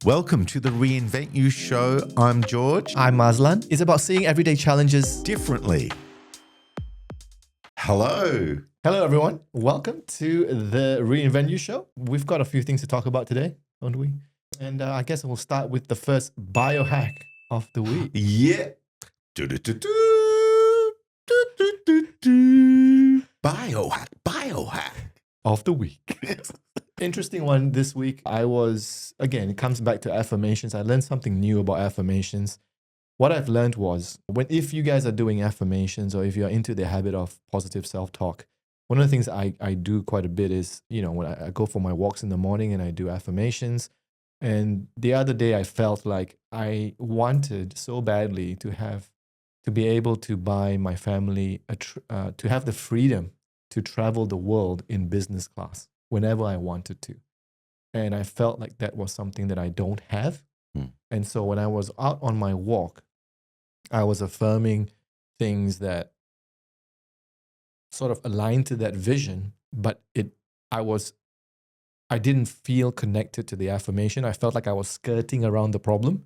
Welcome to the Reinvent You show. I'm George. I'm Azlan. It's about seeing everyday challenges Differently. Hello. Hello, everyone. Welcome to the Reinvent You show. We've got a few things to talk about today, don't we? And I guess we'll start with the first biohack of the week. Yeah. Biohack. Of the week. Interesting one this week. It comes back to affirmations. I learned something new about affirmations. What I've learned was if you guys are doing affirmations or if you're into the habit of positive self-talk, one of the things I do quite a bit is, when I go for my walks in the morning and I do affirmations. And the other day I felt like I wanted so badly to be able to buy my family, to have the freedom to travel the world in business class whenever I wanted to. And I felt like that was something that I don't have. And so when I was out on my walk, I was affirming things that sort of aligned to that vision, but I didn't feel connected to the affirmation. I felt like I was skirting around the problem.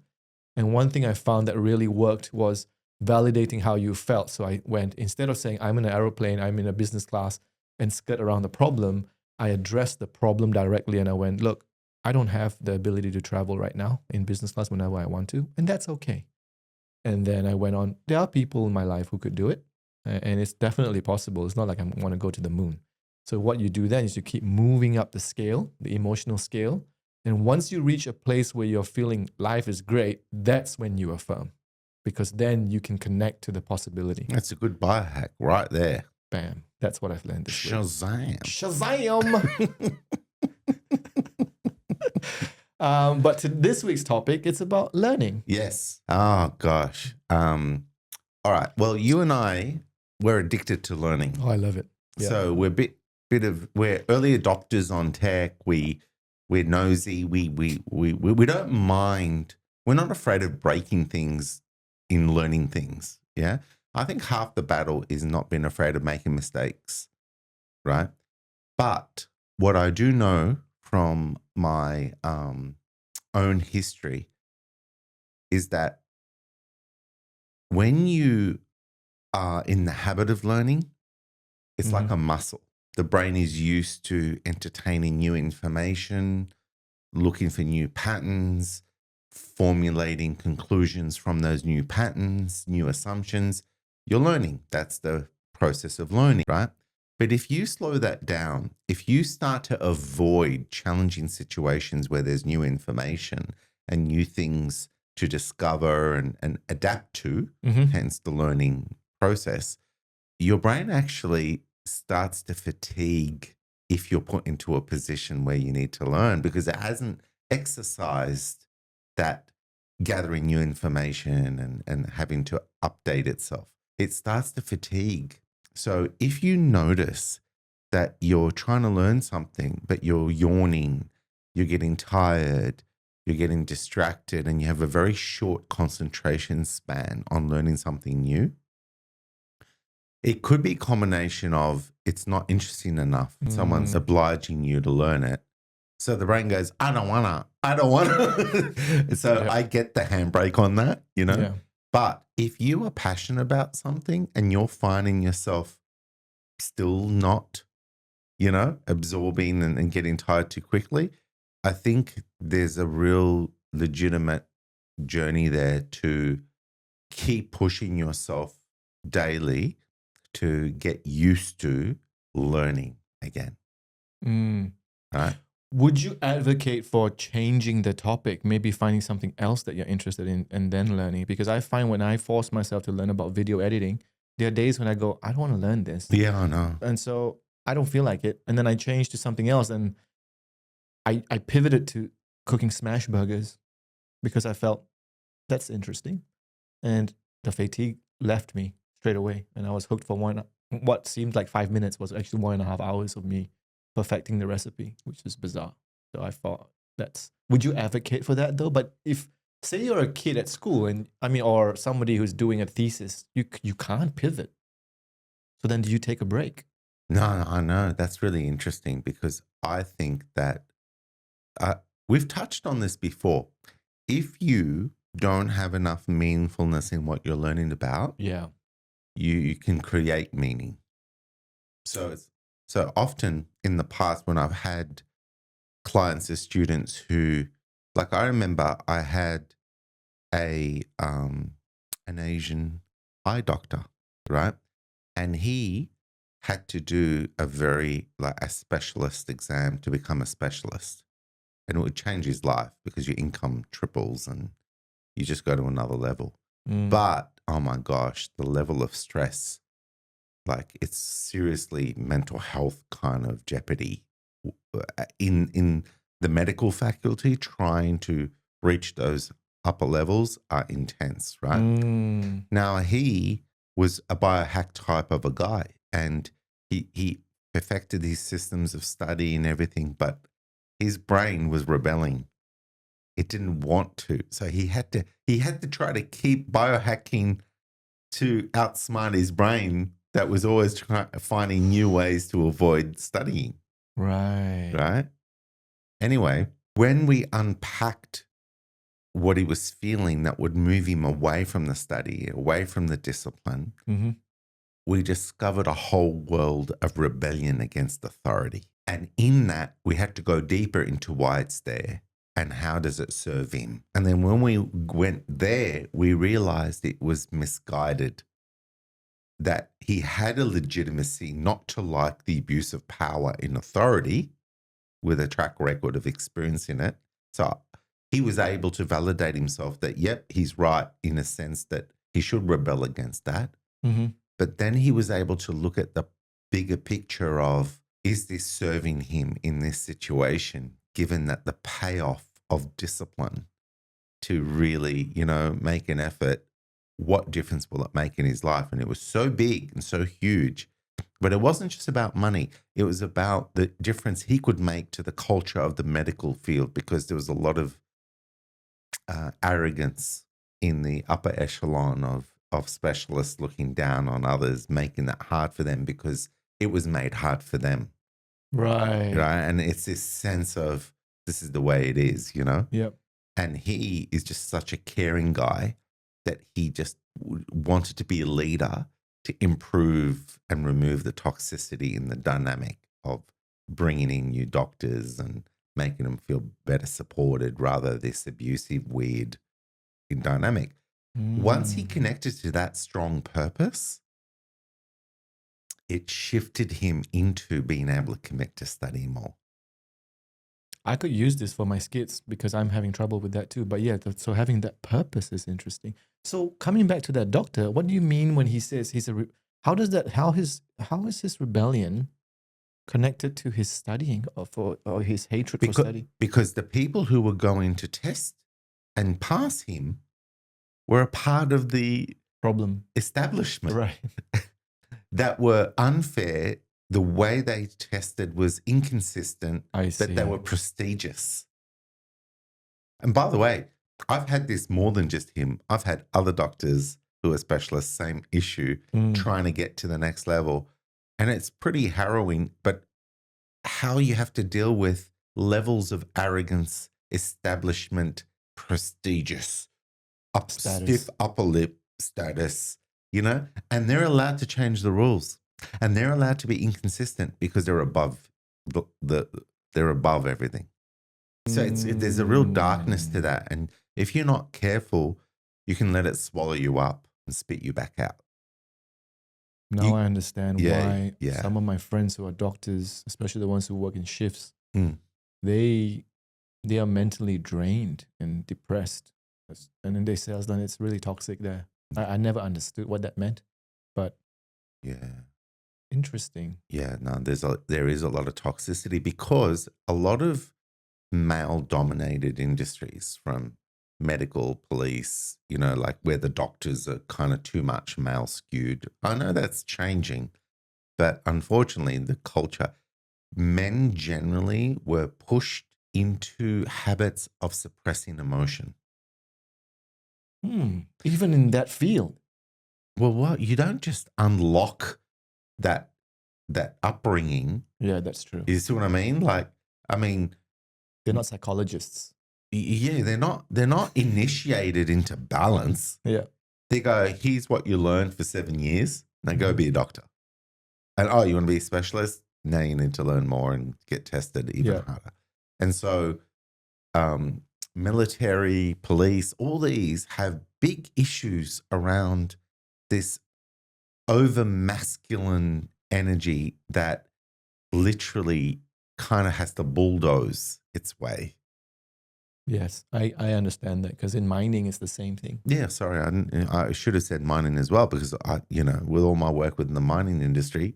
And one thing I found that really worked was validating how you felt. So I went, instead of saying, I'm in an aeroplane, I'm in a business class, and skirt around the problem, I addressed the problem directly and I went, look, I don't have the ability to travel right now in business class whenever I want to, and that's okay. And then I went on, there are people in my life who could do it, and it's definitely possible. It's not like I want to go to the moon. So what you do then is you keep moving up the scale, the emotional scale. And once you reach a place where you're feeling life is great, that's when you affirm, because then you can connect to the possibility. That's a good biohack right there. Bam. That's what I've learned this week. Shazam. Shazam! But to this week's topic, it's about learning. Yes. Oh, gosh. All right. Well, you and we're addicted to learning. Oh, I love it. Yeah. So we're we're early adopters on tech. We're nosy. We don't mind. We're not afraid of breaking things in learning things. Yeah. I think half the battle is not being afraid of making mistakes, right? But what I do know from my own history is that when you are in the habit of learning, it's like a muscle. The brain is used to entertaining new information, looking for new patterns, formulating conclusions from those new patterns, new assumptions. You're learning. That's the process of learning, right? But if you slow that down, if you start to avoid challenging situations where there's new information and new things to discover and adapt to, hence the learning process, your brain actually starts to fatigue if you're put into a position where you need to learn, because it hasn't exercised that gathering new information and having to update itself. It starts to fatigue. So if you notice that you're trying to learn something, but you're yawning, you're getting tired, you're getting distracted, and you have a very short concentration span on learning something new, it could be a combination of it's not interesting enough. Someone's obliging you to learn it. So the brain goes, I don't want to. So I get the handbrake on that, Yeah. But if you are passionate about something and you're finding yourself still not, absorbing and getting tired too quickly, I think there's a real legitimate journey there to keep pushing yourself daily to get used to learning again. Right? Would you advocate for changing the topic, maybe finding something else that you're interested in and then learning? Because I find when I force myself to learn about video editing, there are days when I go, I don't want to learn this. Yeah, I know. And so I don't feel like it. And then I change to something else. And I pivoted to cooking smash burgers because I felt that's interesting. And the fatigue left me straight away. And I was hooked for what seemed like 5 minutes was actually 1.5 hours of me perfecting the recipe, which is bizarre. So I thought would you advocate for that though? But if, say you're a kid at school or somebody who's doing a thesis, you can't pivot. So then do you take a break? No, I know. That's really interesting because I think that we've touched on this before. If you don't have enough meaningfulness in what you're learning about, Yeah. you can create meaning. So often in the past when I've had clients or students who, like, I remember I had an Asian eye doctor, right? And he had to do a specialist exam to become a specialist. And it would change his life because your income triples and you just go to another level. But oh my gosh, the level of stress, like it's seriously mental health kind of jeopardy in the medical faculty. Trying to reach those upper levels are intense, right? Now he was a biohack type of a guy, and he perfected his systems of study and everything, but his brain was rebelling. It didn't want to, so he had to try to keep biohacking to outsmart his brain that was always finding new ways to avoid studying. Right. Right. Anyway, when we unpacked what he was feeling that would move him away from the study, away from the discipline, we discovered a whole world of rebellion against authority. And in that, we had to go deeper into why it's there and how does it serve him. And then when we went there, we realized it was misguided, that he had a legitimacy not to like the abuse of power in authority with a track record of experience in it. So he was able to validate himself that, yep, he's right in a sense that he should rebel against that. But then he was able to look at the bigger picture of, is this serving him in this situation, given that the payoff of discipline to really, make an effort, what difference will it make in his life? And it was so big and so huge. But it wasn't just about money. It was about the difference he could make to the culture of the medical field, because there was a lot of arrogance in the upper echelon of specialists looking down on others, making that hard for them because it was made hard for them. Right. And it's this sense of, this is the way it is, Yep. And he is just such a caring guy that he just wanted to be a leader to improve and remove the toxicity in the dynamic of bringing in new doctors and making them feel better supported, rather this abusive, weird dynamic. Once he connected to that strong purpose, it shifted him into being able to commit to study more. I could use this for my skits because I'm having trouble with that too. But yeah, so having that purpose is interesting. So coming back to that doctor, what do you mean when he says he's how is his rebellion connected to his studying or his hatred for study? Because the people who were going to test and pass him were a part of the Problem. establishment, Right. that were unfair. The way they tested was inconsistent, I see. but they were prestigious. And by the way, I've had this more than just him. I've had other doctors who are specialists, same issue, trying to get to the next level. And it's pretty harrowing, but how you have to deal with levels of arrogance, establishment, prestigious, stiff upper lip status, and they're allowed to change the rules. And they're allowed to be inconsistent because they're above they're above everything. So there's a real darkness to that. And if you're not careful, you can let it swallow you up and spit you back out. Now I understand why some of my friends who are doctors, especially the ones who work in shifts, they are mentally drained and depressed. And then they say, Azlan, it's really toxic there. I never understood what that meant, but interesting. Yeah, no, there is a lot of toxicity because a lot of male-dominated industries, from medical, police, like where the doctors are kind of too much male skewed. I know that's changing, but unfortunately, the culture, men generally were pushed into habits of suppressing emotion. Even in that field. Well, you don't just unlock that upbringing. Yeah, that's true. You see what I mean? They're not psychologists. Yeah, they're not initiated into balance. Yeah. They go, here's what you learned for 7 years. Now go Mhm. be a doctor. And you want to be a specialist? Now you need to learn more and get tested even Yeah. harder. And so military, police, all these have big issues around this over masculine energy that literally kind of has to bulldoze its way. Yes, I understand that, because in mining it's the same thing. Yeah, sorry, I should have said mining as well, because with all my work within the mining industry,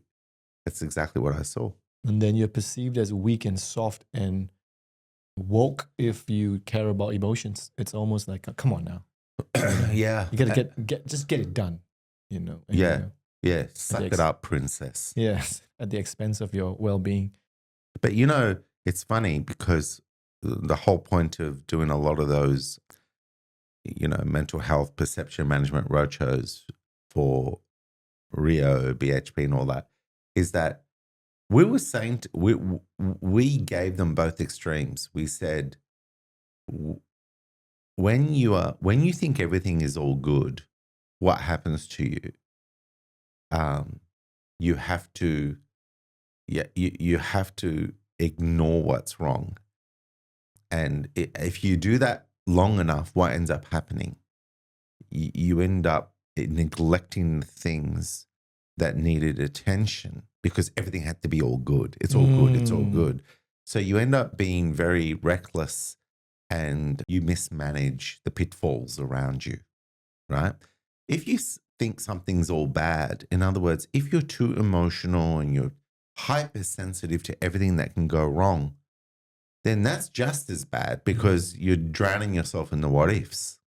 that's exactly what I saw. And then you're perceived as weak and soft and woke if you care about emotions. It's almost like, come on now, Yeah, you gotta just get it done, and, yeah, suck it up, princess. yes, at the expense of your well-being. But it's funny because the whole point of doing a lot of those, mental health perception management roadshows for Rio, BHP, and all that, is that we were saying we gave them both extremes. We said, when you think everything is all good, what happens to you? You have to, you have to ignore what's wrong. And if you do that long enough, what ends up happening? You end up neglecting the things that needed attention, because everything had to be all good. It's all good. It's all good. So you end up being very reckless, and you mismanage the pitfalls around you, right? If you think something's all bad, in other words, if you're too emotional and you're hypersensitive to everything that can go wrong, then that's just as bad, because you're drowning yourself in the what ifs.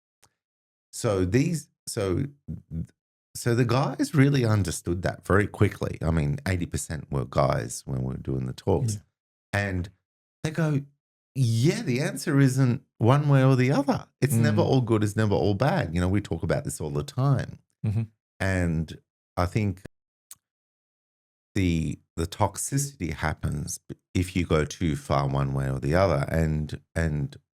So the guys really understood that very quickly. I mean, 80% were guys when we were doing the talks. Yeah. And they go, yeah, the answer isn't one way or the other. It's never all good, it's never all bad. We talk about this all the time. Mm-hmm. And I think the toxicity happens if you go too far one way or the other. And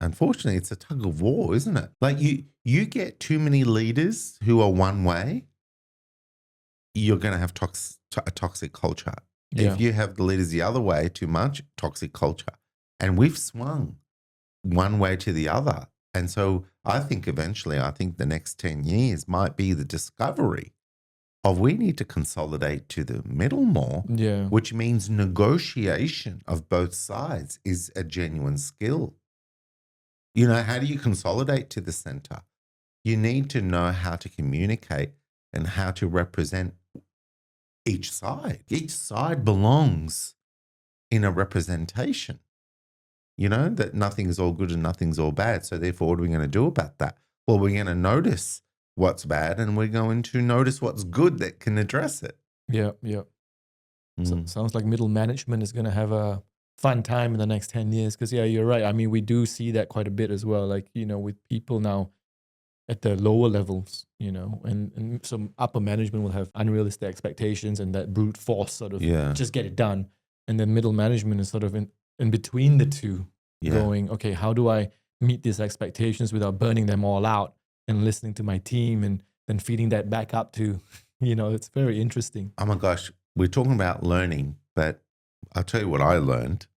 unfortunately, it's a tug of war, isn't it? Like you get too many leaders who are one way, you're going to have a toxic culture. Yeah. If you have the leaders the other way too much, toxic culture. And we've swung one way to the other. And so I think the next 10 years might be the discovery of, we need to consolidate to the middle more, which means negotiation of both sides is a genuine skill. How do you consolidate to the center? You need to know how to communicate and how to represent each side. Each side belongs in a representation, that nothing is all good and nothing's all bad. So therefore, what are we going to do about that? Well, we're going to notice what's bad, and we're going to notice what's good that can address it. Yeah. So, sounds like middle management is going to have a fun time in the next 10 years. Because, you're right. I mean, we do see that quite a bit as well. Like, with people now at the lower levels, and some upper management will have unrealistic expectations and that brute force sort of just get it done. And then middle management is sort of in between the two, going, okay, how do I meet these expectations without burning them all out, and listening to my team and then feeding that back up to, it's very interesting. Oh my gosh, we're talking about learning, but I'll tell you what I learned.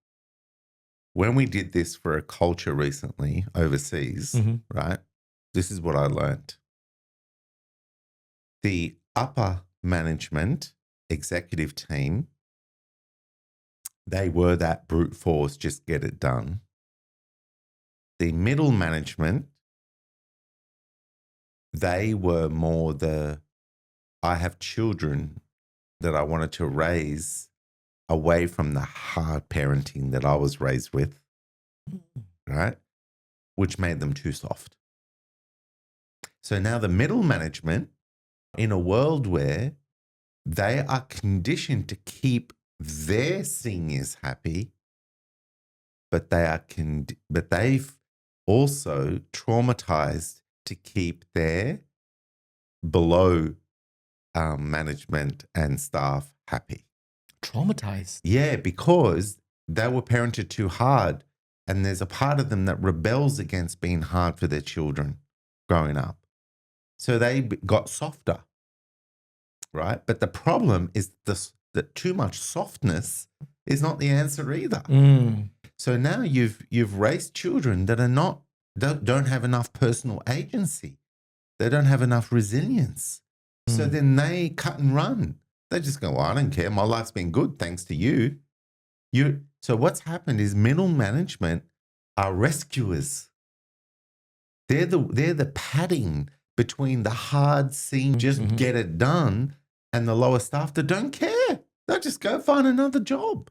When we did this for a culture recently overseas, right? This is what I learned. The upper management executive team, they were that brute force, just get it done. The middle management, they were more I have children that I wanted to raise away from the hard parenting that I was raised with, right? Which made them too soft. So now the middle management, in a world where they are conditioned to keep their seniors happy, but they've also traumatized to keep their below management and staff happy. Traumatized? Yeah, because they were parented too hard. And there's a part of them that rebels against being hard for their children growing up. So they got softer, right? But the problem is that too much softness is not the answer either. So now you've raised children that are don't have enough personal agency. They don't have enough resilience. So then they cut and run. They just go, well, I don't care. My life's been good thanks to you. So what's happened is middle management are rescuers. They're the padding between the hard scene, just get it done, and the lower staff that don't care. They'll just go find another job.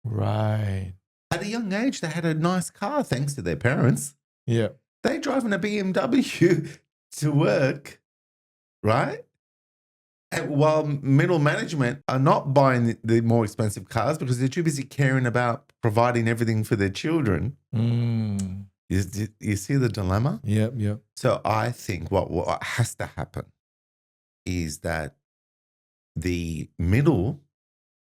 Right. At a young age, they had a nice car thanks to their parents. Yeah. They driving a BMW to work, right? And while middle management are not buying the more expensive cars because they're too busy caring about providing everything for their children. You see the dilemma? Yep. So I think what has to happen is that the middle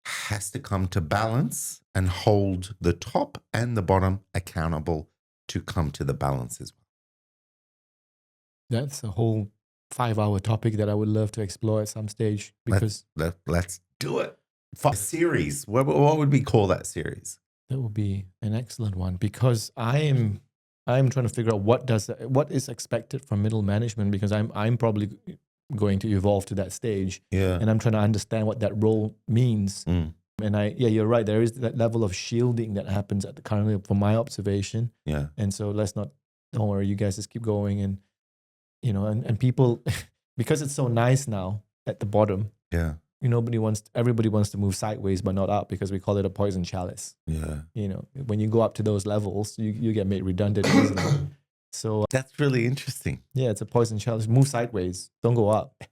has to come to balance and hold the top and the bottom accountable to come to the balance as well. That's a whole 5-hour topic that I would love to explore at some stage, because let's do it. For a series, what would we call that series? That would be an excellent one, because I'm trying to figure out what is expected from middle management, because I'm probably going to evolve to that stage, and I'm trying to understand what that role means. And you're right. There is that level of shielding that happens currently from my observation. Yeah. And so don't worry, you guys just keep going, and and people, because it's so nice now at the bottom. Yeah. Everybody wants to move sideways, but not up, because we call it a poison chalice. Yeah. When you go up to those levels, you get made redundant easily. So that's really interesting. Yeah, it's a poison chalice. Move sideways, don't go up.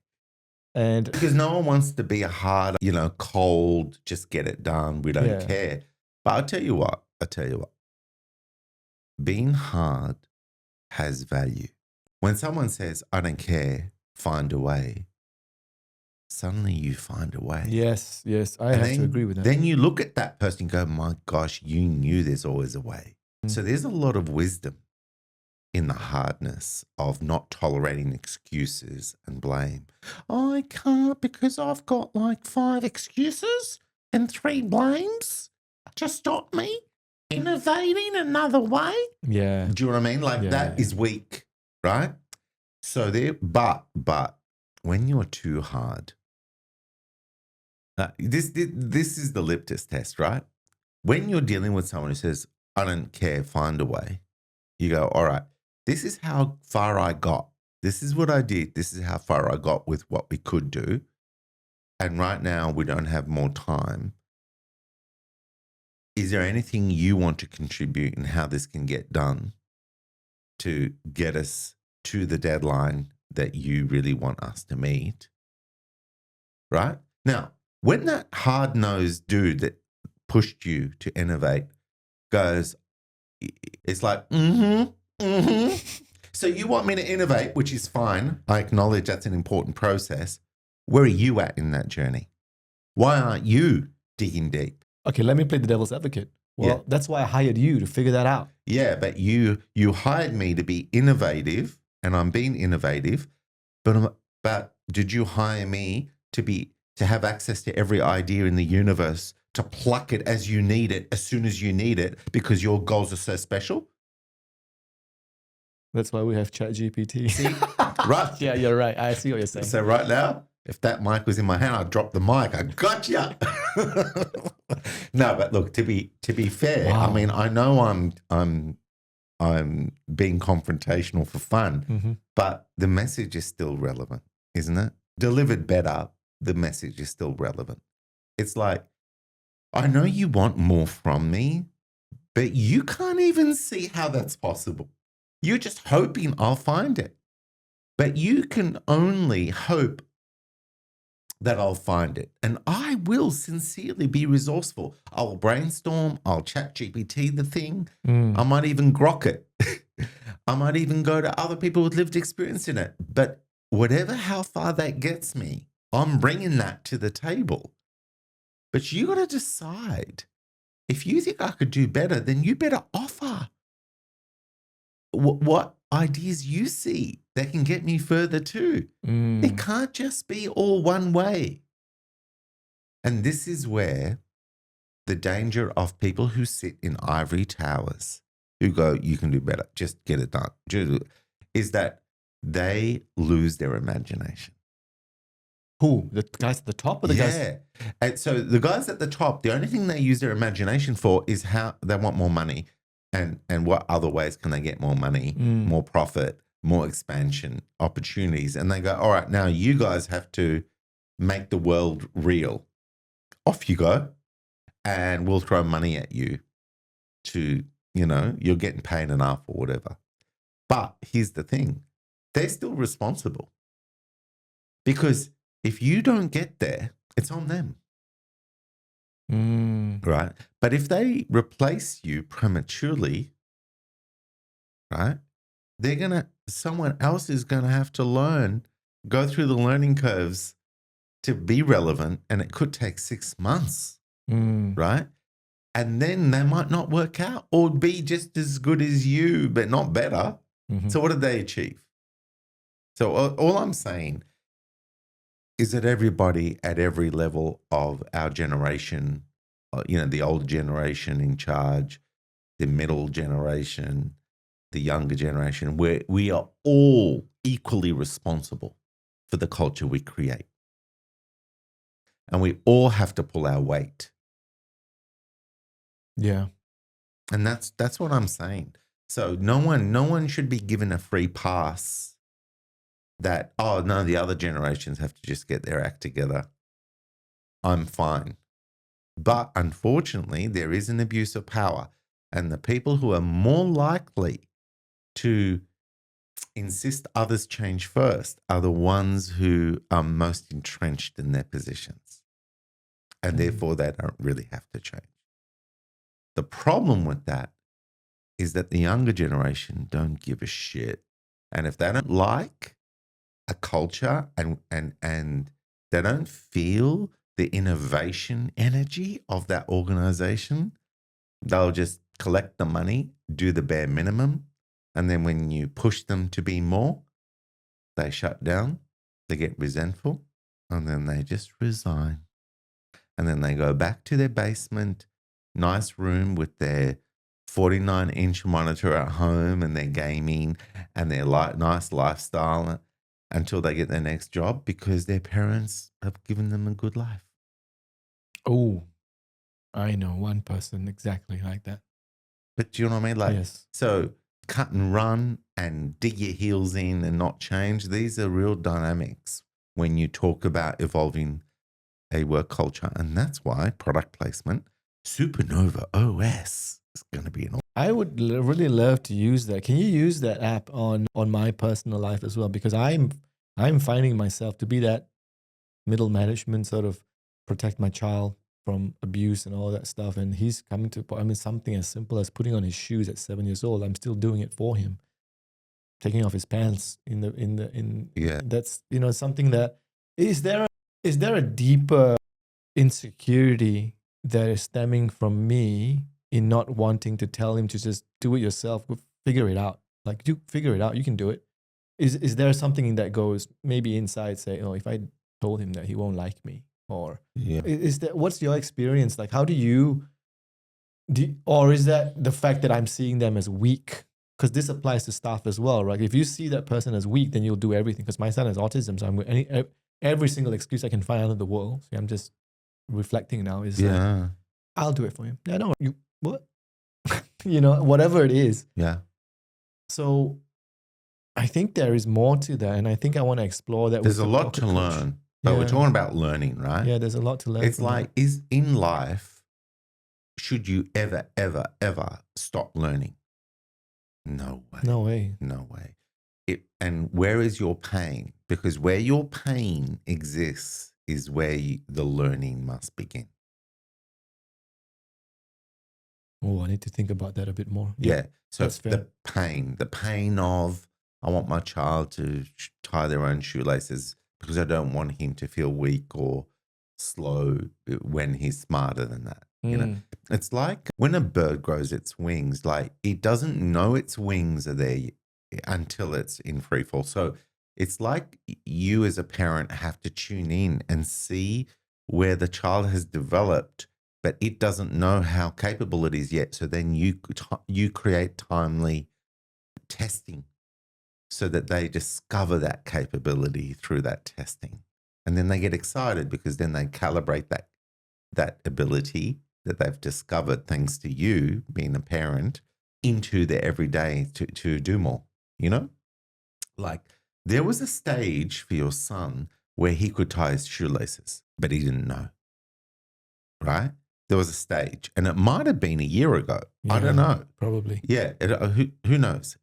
And because no one wants to be a hard, cold, just get it done. We don't care. But I'll tell you what. Being hard has value. When someone says, I don't care, find a way, suddenly you find a way. Yes, I have to agree with that. Then you look at that person and go, my gosh, you knew there's always a way. So there's a lot of wisdom in the hardness of not tolerating excuses and blame. I can't because I've got like 5 excuses and 3 blames to stop me innovating another way. Yeah. Do you know what I mean? Like that is weak, right? So but when you're too hard, this is the litmus test, right? When you're dealing with someone who says, I don't care, find a way, you go, all right, this is how far I got. This is what I did. This is how far I got with what we could do. And right now we don't have more time. Is there anything you want to contribute in how this can get done to get us to the deadline that you really want us to meet? Right? Now, when that hard-nosed dude that pushed you to innovate goes, it's like, So you want me to innovate, which is fine. I acknowledge that's an important process. Where are you at in that journey? Why aren't you digging deep? Okay, let me play the devil's advocate. Well, that's why I hired you to figure that out. Yeah, but you hired me to be innovative, and I'm being innovative. But did you hire me to have access to every idea in the universe, to pluck it as you need it, as soon as you need it, because your goals are so special? That's why we have ChatGPT. See? Right. Yeah, you're right. I see what you're saying. So right now, if that mic was in my hand, I'd drop the mic. I gotcha. No, but look, to be fair, I mean, I know I'm being confrontational for fun, but the message is still relevant, isn't it? Delivered better, the message is still relevant. It's like, I know you want more from me, but you can't even see how that's possible. You're just hoping I'll find it. But you can only hope that I'll find it. And I will sincerely be resourceful. I'll brainstorm. I'll chat GPT the thing. I might even grok it. I might even go to other people with lived experience in it. But how far that gets me, I'm bringing that to the table. But you got to decide, If you think I could do better, then you better offer what ideas you see that can get me further too. It can't just be all one way. And this is where the danger of people who sit in ivory towers, who go, you can do better, just get it done, is that they lose their imagination. Who? The guys at the top or the guys? Yeah. And so the guys at the top, the only thing they use their imagination for is how they want more money and what other ways can they get more money, more profit, more expansion, opportunities. And they go, all right, now you guys have to make the world real. Off you go. And we'll throw money at you to, you're getting paid enough or whatever. But here's the thing. They're still responsible. Because if you don't get there, it's on them. Right? But if they replace you prematurely, right, someone else is going to have to go through the learning curves to be relevant. And it could take 6 months. Right? And then they might not work out or be just as good as you, but not better. So what did they achieve? So all I'm saying is that everybody at every level of our generation, the old generation in charge, the middle generation, the younger generation, we are all equally responsible for the culture we create. And we all have to pull our weight. Yeah. And that's what I'm saying. So no one should be given a free pass that, oh, no, the other generations have to just get their act together. I'm fine. But unfortunately, there is an abuse of power. And the people who are more likely to insist others change first are the ones who are most entrenched in their positions. And therefore, they don't really have to change. The problem with that is that the younger generation don't give a shit. And if they don't like a culture and they don't feel the innovation energy of that organization, they'll just collect the money, do the bare minimum. And then when you push them to be more, they shut down, they get resentful, and then they just resign. And then they go back to their basement, nice room with their 49-inch monitor at home and their gaming and their nice lifestyle until they get their next job because their parents have given them a good life. Oh, I know one person exactly like that. But do you know what I mean? Yes. So cut and run and dig your heels in and not change. These are real dynamics when you talk about evolving a work culture. And that's why product placement, Supernova OS is going to be an. I would really love to use that. Can you use that app on my personal life as well? Because I'm finding myself to be that middle management, sort of protect my child from abuse and all that stuff. And he's coming to, something as simple as putting on his shoes at 7 years old. I'm still doing it for him. Taking off his pants that's, something that, is there a deeper insecurity that is stemming from me in not wanting to tell him to just do it yourself, figure it out. Like, you figure it out, you can do it. Is there something that goes maybe inside, say, if I told him that, he won't like me? Or is that, what's your experience? Like, how or is that the fact that I'm seeing them as weak? Because this applies to staff as well, right? If you see that person as weak, then you'll do everything. Because my son has autism, so every single excuse I can find out of the world. See, I'm just reflecting now. Is I'll do it for him. Yeah, no, you what? Whatever it is. Yeah. So I think there is more to that, and I think I want to explore that. There's a lot to learn, but we're talking about learning, right? Yeah, there's a lot to learn. It's like, is in life, should you ever, ever, ever stop learning? No way. No way. No way. And where is your pain? Because where your pain exists is where the learning must begin. Oh, I need to think about that a bit more. Yeah. So the pain of, I want my child to tie their own shoelaces because I don't want him to feel weak or slow when he's smarter than that. You know, it's like when a bird grows its wings, like it doesn't know its wings are there until it's in free fall. So it's like you as a parent have to tune in and see where the child has developed, but it doesn't know how capable it is yet. So then you create timely testing so that they discover that capability through that testing. And then they get excited because then they calibrate that ability that they've discovered thanks to you being a parent into their everyday to do more, you know? Like there was a stage for your son where he could tie his shoelaces, but he didn't know, right? There was a stage, and it might have been a year ago. I don't know. Probably. Yeah, who knows?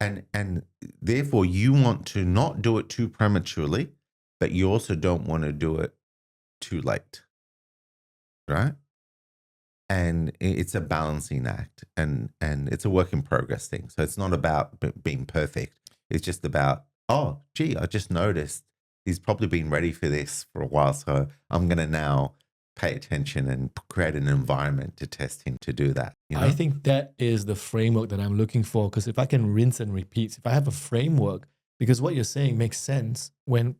And therefore you want to not do it too prematurely, but you also don't want to do it too late, right? And it's a balancing act, and it's a work in progress thing. So it's not about being perfect. It's just about, oh, gee, I just noticed he's probably been ready for this for a while, so I'm going to now pay attention and create an environment to test him to do that. You know? I think that is the framework that I'm looking for, because if I can rinse and repeat, if I have a framework, because what you're saying makes sense when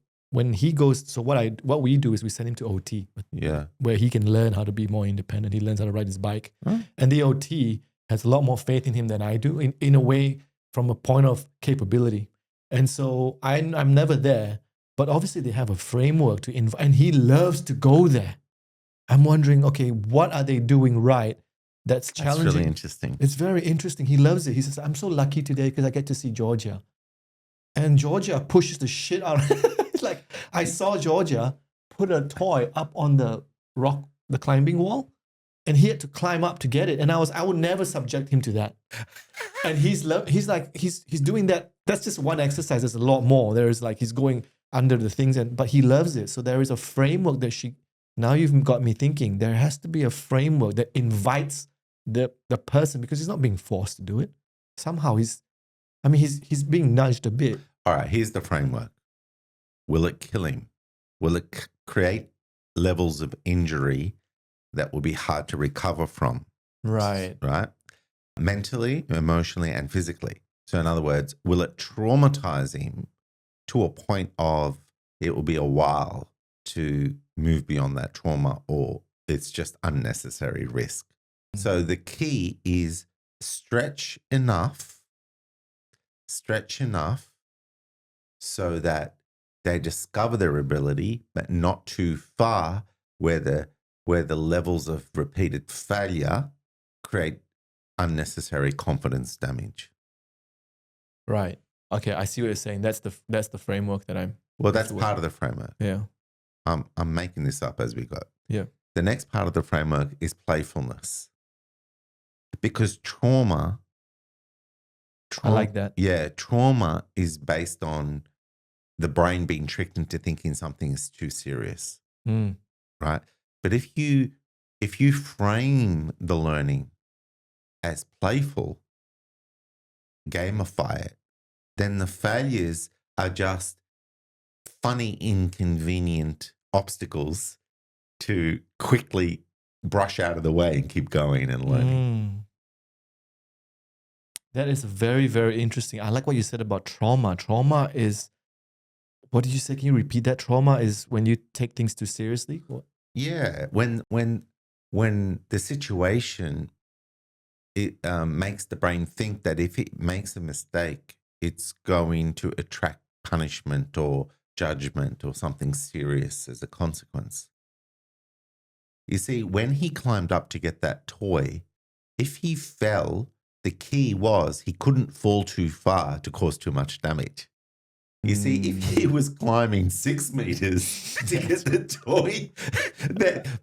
he goes. So what we do is we send him to OT, Yeah. where he can learn how to be more independent. He learns how to ride his bike, Huh? and the OT has a lot more faith in him than I do, in a way, from a point of capability. And so I'm never there, but obviously they have a framework to invite, and he loves to go there. I'm wondering, okay, what are they doing right that's challenging? That's really interesting. It's very interesting. He loves it. He says, I'm so lucky today because I get to see Georgia. And Georgia pushes the shit out. It's like, I saw Georgia put a toy up on the rock, the climbing wall, and he had to climb up to get it. And I would never subject him to that. And he's doing that. That's just one exercise. There's a lot more. There's like, he's going under the things, but he loves it. So there is a framework that now you've got me thinking, there has to be a framework that invites the person, because he's not being forced to do it. Somehow he's being nudged a bit. All right, here's the framework. Will it kill him? Will it create levels of injury that will be hard to recover from? Right. Right? Mentally, emotionally, and physically. So in other words, will it traumatize him to a point of it will be a while to move beyond that trauma, or it's just unnecessary risk? Mm-hmm. So the key is stretch enough so that they discover their ability, but not too far where the levels of repeated failure create unnecessary confidence damage. Right. Okay, I see what you're saying. That's the framework that I'm. Well, that's part of the framework. Yeah. I'm making this up as we go. Yeah. The next part of the framework is playfulness. Because trauma, I like that. Yeah, trauma is based on the brain being tricked into thinking something is too serious. Right? But if you frame the learning as playful, gamify it, then the failures are just funny, inconvenient obstacles to quickly brush out of the way and keep going and learning. That is very, very interesting. I like what you said about trauma. Trauma is, what did you say? Can you repeat that? Trauma is when you take things too seriously? What? Yeah, when the situation makes the brain think that if it makes a mistake, it's going to attract punishment or judgment or something serious as a consequence. You see, when he climbed up to get that toy, if he fell, the key was he couldn't fall too far to cause too much damage. You see, if he was climbing 6 meters to get the toy,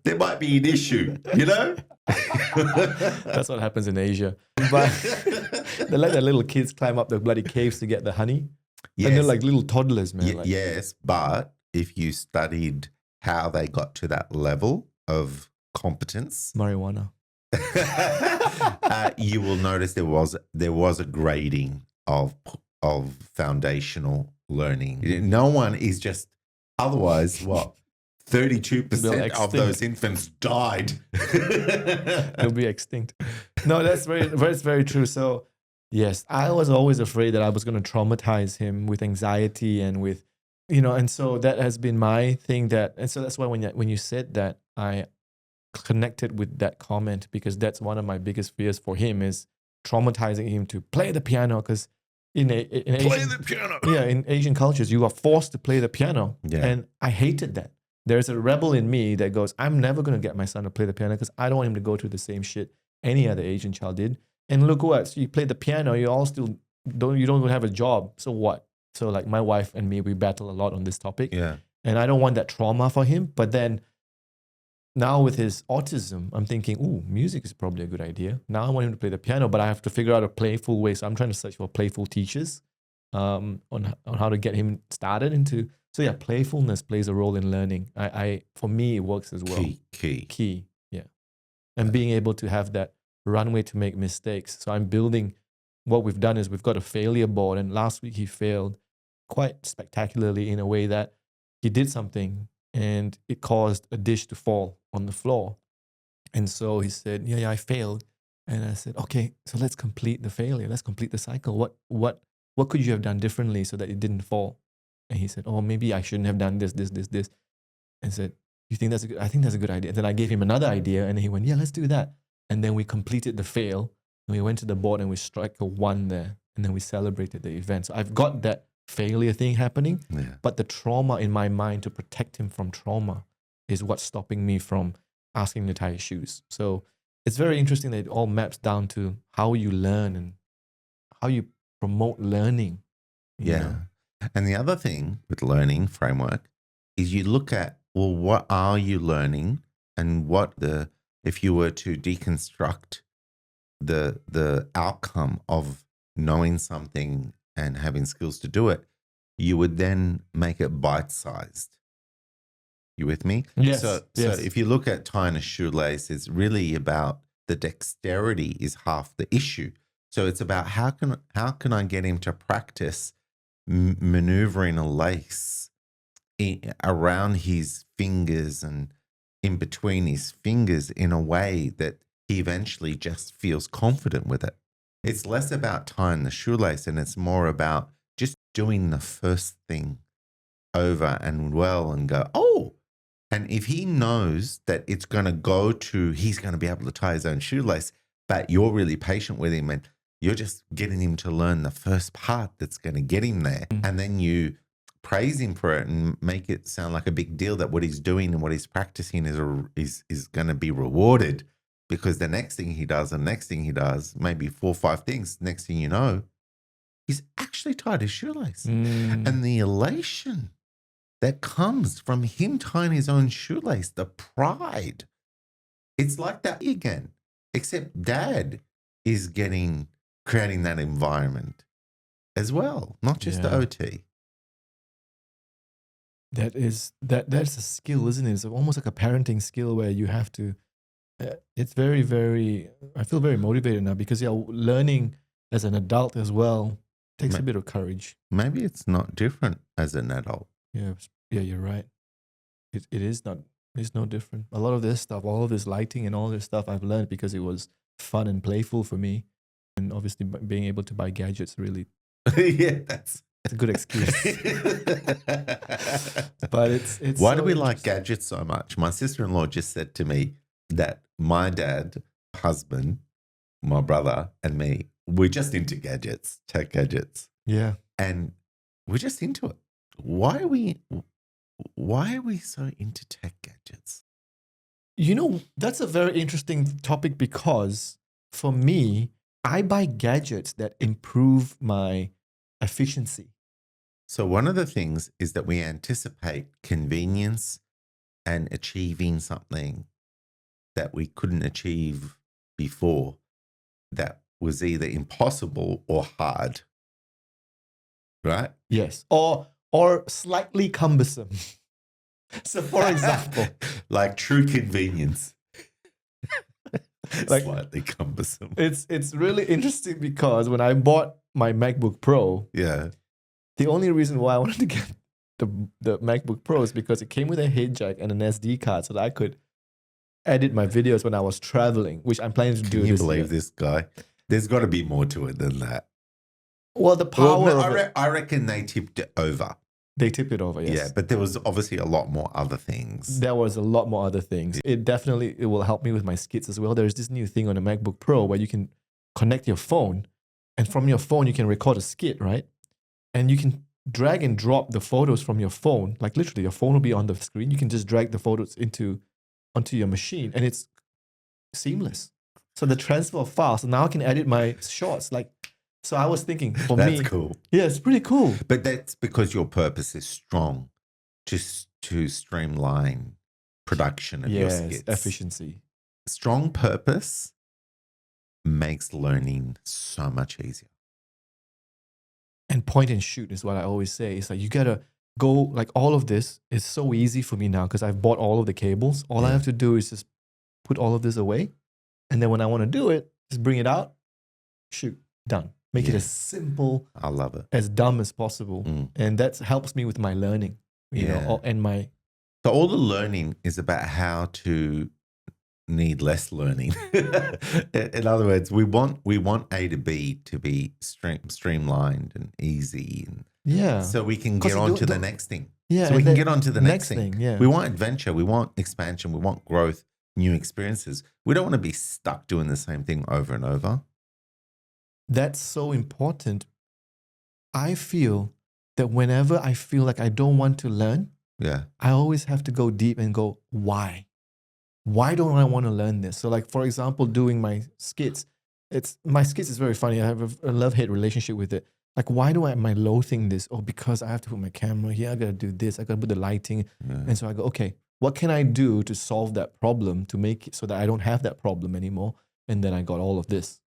there might be an issue, you know? That's what happens in Asia. But they let their little kids climb up the bloody caves to get the honey. Yes. And they're like little toddlers, man. Yes, but if you studied how they got to that level of competence, marijuana, you will notice there was a grading of foundational learning. No one is just, otherwise what? 32% of extinct. those infants died. They'll be extinct. No, that's very true. So yes, I was always afraid that I was going to traumatize him with anxiety and with, and so that has been my thing and so that's why when you said that, I connected with that comment, because that's one of my biggest fears for him, is traumatizing him to play the piano, because in Play the piano. in Asian cultures, you are forced to play the piano. Yeah. And I hated that. There's a rebel in me that goes, I'm never going to get my son to play the piano because I don't want him to go through the same shit any other Asian child did. And look what, so you play the piano, you all still don't even have a job. So what? So like my wife and me, we battle a lot on this topic. Yeah. And I don't want that trauma for him. But then now with his autism, I'm thinking, ooh, music is probably a good idea. Now I want him to play the piano, but I have to figure out a playful way. So I'm trying to search for playful teachers on how to get him started into. So yeah, playfulness plays a role in learning. For me, it works as well. Key. Yeah. And being able to have that runway to make mistakes. So I'm building, what we've done is we've got a failure board. And last week he failed quite spectacularly in a way that he did something and it caused a dish to fall on the floor. And so he said, yeah, I failed. And I said, okay, so let's complete the failure. Let's complete the cycle. What could you have done differently so that it didn't fall? And he said, oh, maybe I shouldn't have done this. And I said, you think that's I think that's a good idea. And then I gave him another idea and he went, yeah, let's do that. And then we completed the fail and we went to the board and we struck a 1 there. And then we celebrated the event. So I've got that failure thing happening, but the trauma in my mind to protect him from trauma is what's stopping me from asking to tie his shoes. So it's very interesting that it all maps down to how you learn and how you promote learning. You know? And the other thing with learning framework is you look at, well, what are you learning, and if you were to deconstruct the outcome of knowing something and having skills to do it, you would then make it bite-sized. You with me? Yes. So if you look at tying a shoelace, it's really about the dexterity is half the issue. So it's about how can I get him to practice maneuvering a lace around his fingers and in between his fingers in a way that he eventually just feels confident with it. It's less about tying the shoelace and it's more about just doing the first thing over and well and go, oh. And if he knows that it's going to go to, he's going to be able to tie his own shoelace, but you're really patient with him and you're just getting him to learn the first part that's going to get him there. And then you praise him for it and make it sound like a big deal that what he's doing and what he's practicing is going to be rewarded, because the next thing he does, maybe 4 or 5 things, next thing you know, he's actually tied his shoelace. And the elation that comes from him tying his own shoelace, the pride, it's like that again, except dad is creating that environment as well, not just the OT. That's a skill, isn't it? It's almost like a parenting skill where you have to, it's very, very, I feel very motivated now because learning as an adult as well takes a bit of courage. Maybe it's not different as an adult. Yeah, you're right. It is not, it's no different. A lot of this stuff, all of this lighting and all this stuff I've learned because it was fun and playful for me. And obviously being able to buy gadgets really, that's a good excuse. But it's why so do we like gadgets so much? My sister-in-law just said to me that my dad, husband, my brother, and me, we're just into gadgets, tech gadgets. Yeah. And we're just into it. Why are we so into tech gadgets? That's a very interesting topic because for me, I buy gadgets that improve my efficiency. So one of the things is that we anticipate convenience and achieving something that we couldn't achieve before, that was either impossible or hard. Right? Yes. Or slightly cumbersome. So for example, like true convenience. Like, slightly cumbersome. It's really interesting because when I bought my MacBook Pro, yeah, the only reason why I wanted to get the MacBook Pros because it came with a head jack and an SD card so that I could edit my videos when I was traveling, which I'm planning to do Can you this believe year. this guy? There's got to be more to it than that. Well, the power Well, of it, I reckon they tipped it over. they tipped it over, yes. Yeah, but there was obviously a lot more other things. There was a lot more other things. It will help me with my skits as well. There's this new thing on the MacBook Pro where you can connect your phone, and from your phone you can record a skit, right? And you can drag and drop the photos from your phone. Like literally, your phone will be on the screen. You can just drag the photos onto your machine, and it's seamless. So the transfer of files. So now I can edit my shorts. So I was thinking, for me, That's cool. yeah, it's pretty cool. But that's because your purpose is strong, just to streamline production of your skits. Efficiency. Strong purpose makes learning so much easier. And point and shoot is what I always say. It's like you gotta go, like all of this is so easy for me now because I've bought all of the cables. All I have to do is just put all of this away. And then when I want to do it, just bring it out, shoot, done. Make it as simple, I love it, as dumb as possible. And that helps me with my learning, you know, and my. So all the learning is about how to need less learning. In other words, we want A to B to be streamlined and easy, and so we can get on to the next thing. Yeah, so we can get on to the next thing. Yeah, we want adventure, we want expansion, we want growth, new experiences. We don't want to be stuck doing the same thing over and over. That's so important. I feel that whenever I feel like I don't want to learn, I always have to go deep and go, why? Why don't I want to learn this? So like, for example, doing my skits, my skits is very funny. I have a love-hate relationship with it. Like, why am I loathing this? Oh, because I have to put my camera here. I got to do this. I got to put the lighting. And so I go, okay, what can I do to solve that problem to make it so that I don't have that problem anymore? And then I got all of this.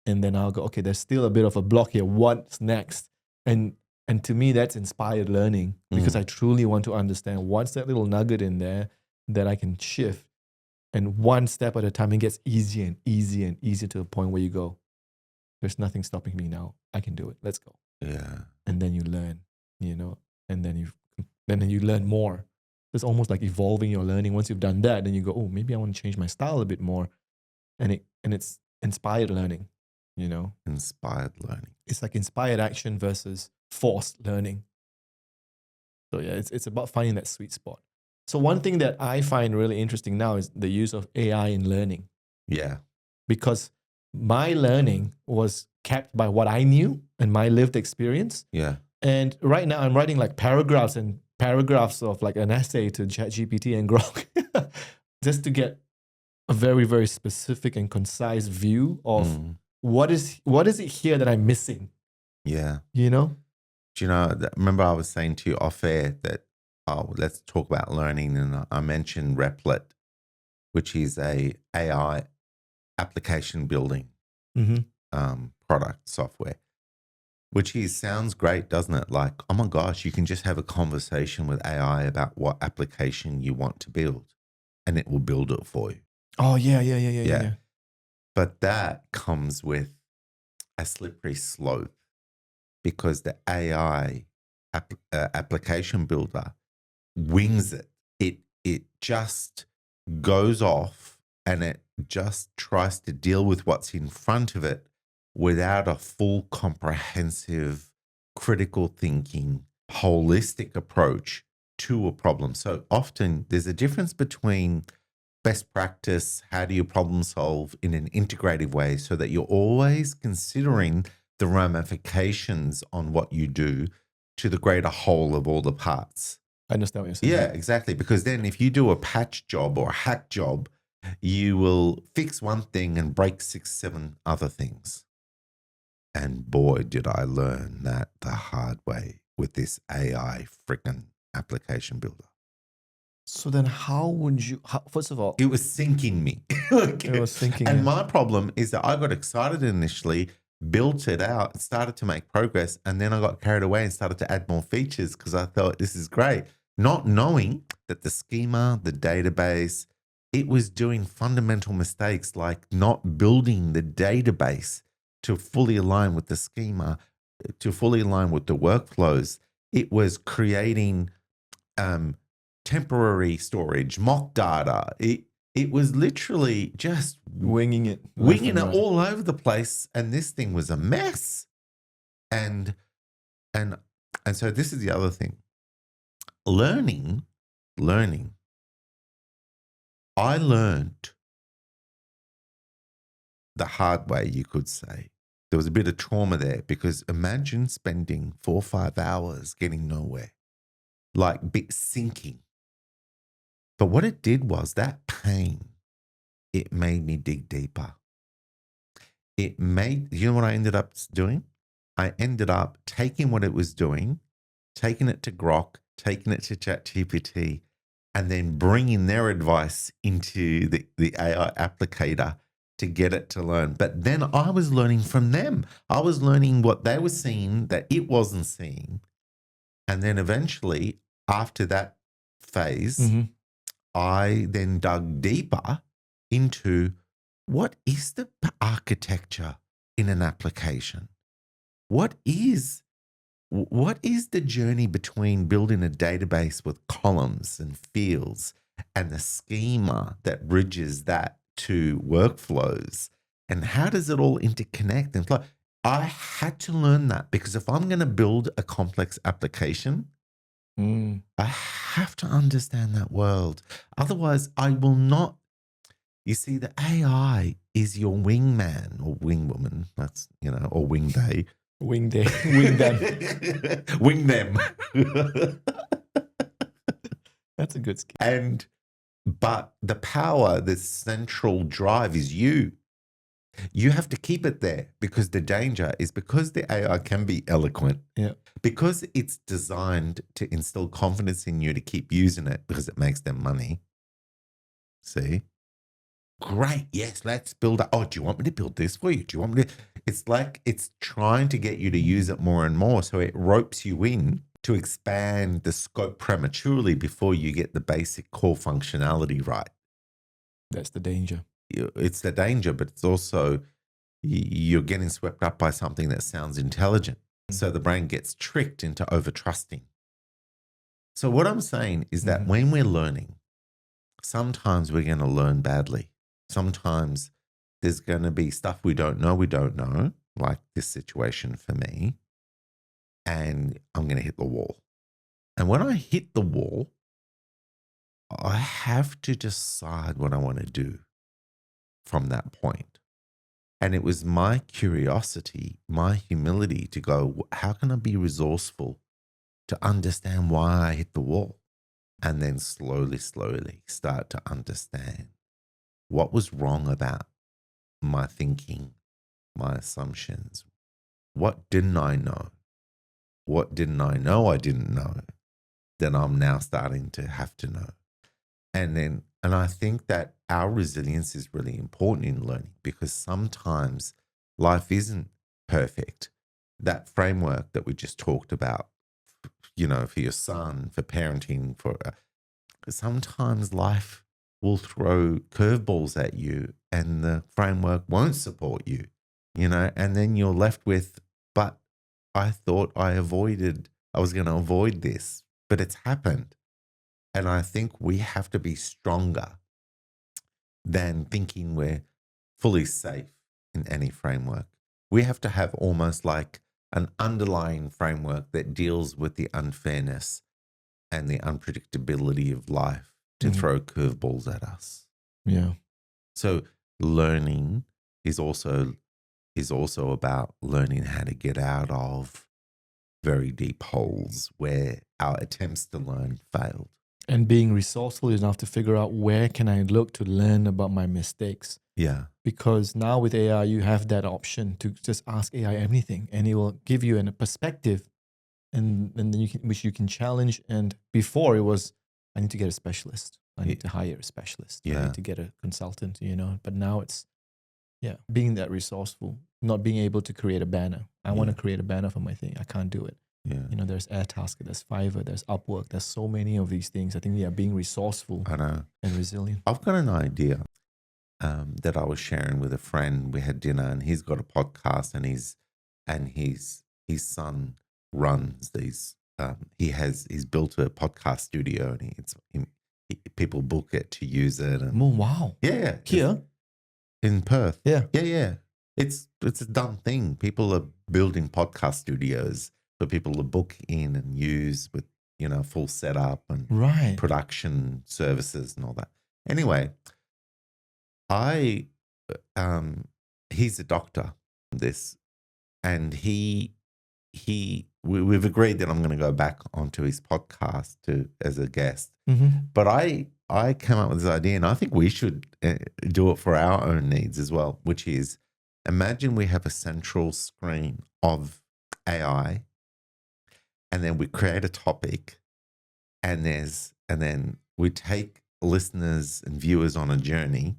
And then I'll go, okay, there's still a bit of a block here. What's next? And to me, that's inspired learning because I truly want to understand what's that little nugget in there that I can shift. And one step at a time, it gets easier and easier and easier to the point where you go, there's nothing stopping me now. I can do it. Let's go. Yeah. And then you learn, you know, and then you learn more. It's almost like evolving your learning. Once you've done that, then you go, oh, maybe I want to change my style a bit more. And it's inspired learning, you know. Inspired learning. It's like inspired action versus forced learning. So yeah, it's about finding that sweet spot. So one thing that I find really interesting now is the use of AI in learning. Yeah. Because my learning was capped by what I knew and my lived experience. Yeah. And right now I'm writing like paragraphs and paragraphs of like an essay to ChatGPT and Grok just to get a very, very specific and concise view of what is it here that I'm missing? Yeah. You know? Do you know, remember I was saying to you off air that, let's talk about learning. And I mentioned Replit, which is a AI application building product software, which sounds great, doesn't it? Like, oh my gosh, you can just have a conversation with AI about what application you want to build and it will build it for you. Oh, yeah. But that comes with a slippery slope because the AI application builder wings it. It just goes off and it just tries to deal with what's in front of it without a full, comprehensive, critical thinking, holistic approach to a problem. So often there's a difference between best practice, how do you problem solve in an integrative way so that you're always considering the ramifications on what you do to the greater whole of all the parts. I understand what you're saying. Yeah, exactly. Because then if you do a patch job or a hack job, you will fix one thing and break 6, 7 other things. And boy, did I learn that the hard way with this AI freaking application builder. So then first of all, it was sinking me. It was sinking. And my problem is that I got excited initially, built it out, started to make progress, and then I got carried away and started to add more features because I thought this is great, not knowing that the schema, the database, it was doing fundamental mistakes like not building the database to fully align with the schema, to fully align with the workflows. It was creating temporary storage, mock data. It was literally just Winging it. left winging and it right. all over the place, and this thing was a mess. And so this is the other thing. Learning. I learned the hard way, you could say. There was a bit of trauma there because imagine spending 4 or 5 hours getting nowhere, like sinking. But what it did was that pain, it made me dig deeper. You know what I ended up doing? I ended up taking what it was doing, taking it to Grok, taking it to ChatGPT, and then bringing their advice into the AI applicator to get it to learn. But then I was learning from them. I was learning what they were seeing that it wasn't seeing. And then eventually, after that phase, I then dug deeper into what is the architecture in an application? What is the journey between building a database with columns and fields and the schema that bridges that to workflows? And how does it all interconnect and flow? I had to learn that because if I'm going to build a complex application, I have to understand that world. Otherwise, I will not. You see, the AI is your wingman or wingwoman. That's, or wingday. Wing day. Wing them. Wing them. That's a good skill. But the power, the central drive is you. You have to keep it there because the danger is because the AI can be eloquent. Yeah. Because it's designed to instill confidence in you to keep using it because it makes them money. See? Great. Yes, let's build it. Oh, do you want me to build this for you? Do you want me to? It's like it's trying to get you to use it more and more. So it ropes you in to expand the scope prematurely before you get the basic core functionality right. That's the danger. It's the danger, but it's also you're getting swept up by something that sounds intelligent. So the brain gets tricked into over trusting. So what I'm saying is that when we're learning, sometimes we're going to learn badly. Sometimes there's going to be stuff we don't know, like this situation for me, and I'm going to hit the wall. And when I hit the wall, I have to decide what I want to do from that point. And it was my curiosity, my humility to go, how can I be resourceful to understand why I hit the wall? And then slowly start to understand what was wrong about my thinking, my assumptions. What didn't I know? What didn't I know I didn't know that I'm now starting to have to know? And I think that our resilience is really important in learning because sometimes life isn't perfect. That framework that we just talked about, for your son, for parenting, sometimes life will throw curveballs at you and the framework won't support you, and then you're left with, but I thought I was going to avoid this, but it's happened. And I think we have to be stronger than thinking we're fully safe in any framework. We have to have almost like an underlying framework that deals with the unfairness and the unpredictability of life to throw curveballs at us. Yeah. So learning is also about learning how to get out of very deep holes where our attempts to learn failed. And being resourceful enough to figure out where can I look to learn about my mistakes. Yeah. Because now with AI, you have that option to just ask AI anything and it will give you a perspective and then which you can challenge. And before it was, I need to get a specialist. I need to hire a specialist. I need to get a consultant, But now it's, being that resourceful, not being able to create a banner. I want to create a banner for my thing. I can't do it. Yeah. There's Airtasker, there's Fiverr, there's Upwork. There's so many of these things. I think, being resourceful I know. and resilient. I've got an idea that I was sharing with a friend. We had dinner and he's got a podcast and his son runs these he's built a podcast studio, and people book it to use it. And Oh, wow. yeah, Here? in Perth. Yeah. Yeah. It's a done thing. People are building podcast studios for people to book in and use with, full setup and Right. production services and all that. Anyway, he's a doctor, and we've agreed that I'm going to go back onto his podcast as a guest. Mm-hmm. But I came up with this idea, and I think we should do it for our own needs as well, which is, imagine we have a central screen of AI, and then we create a topic, and then we take listeners and viewers on a journey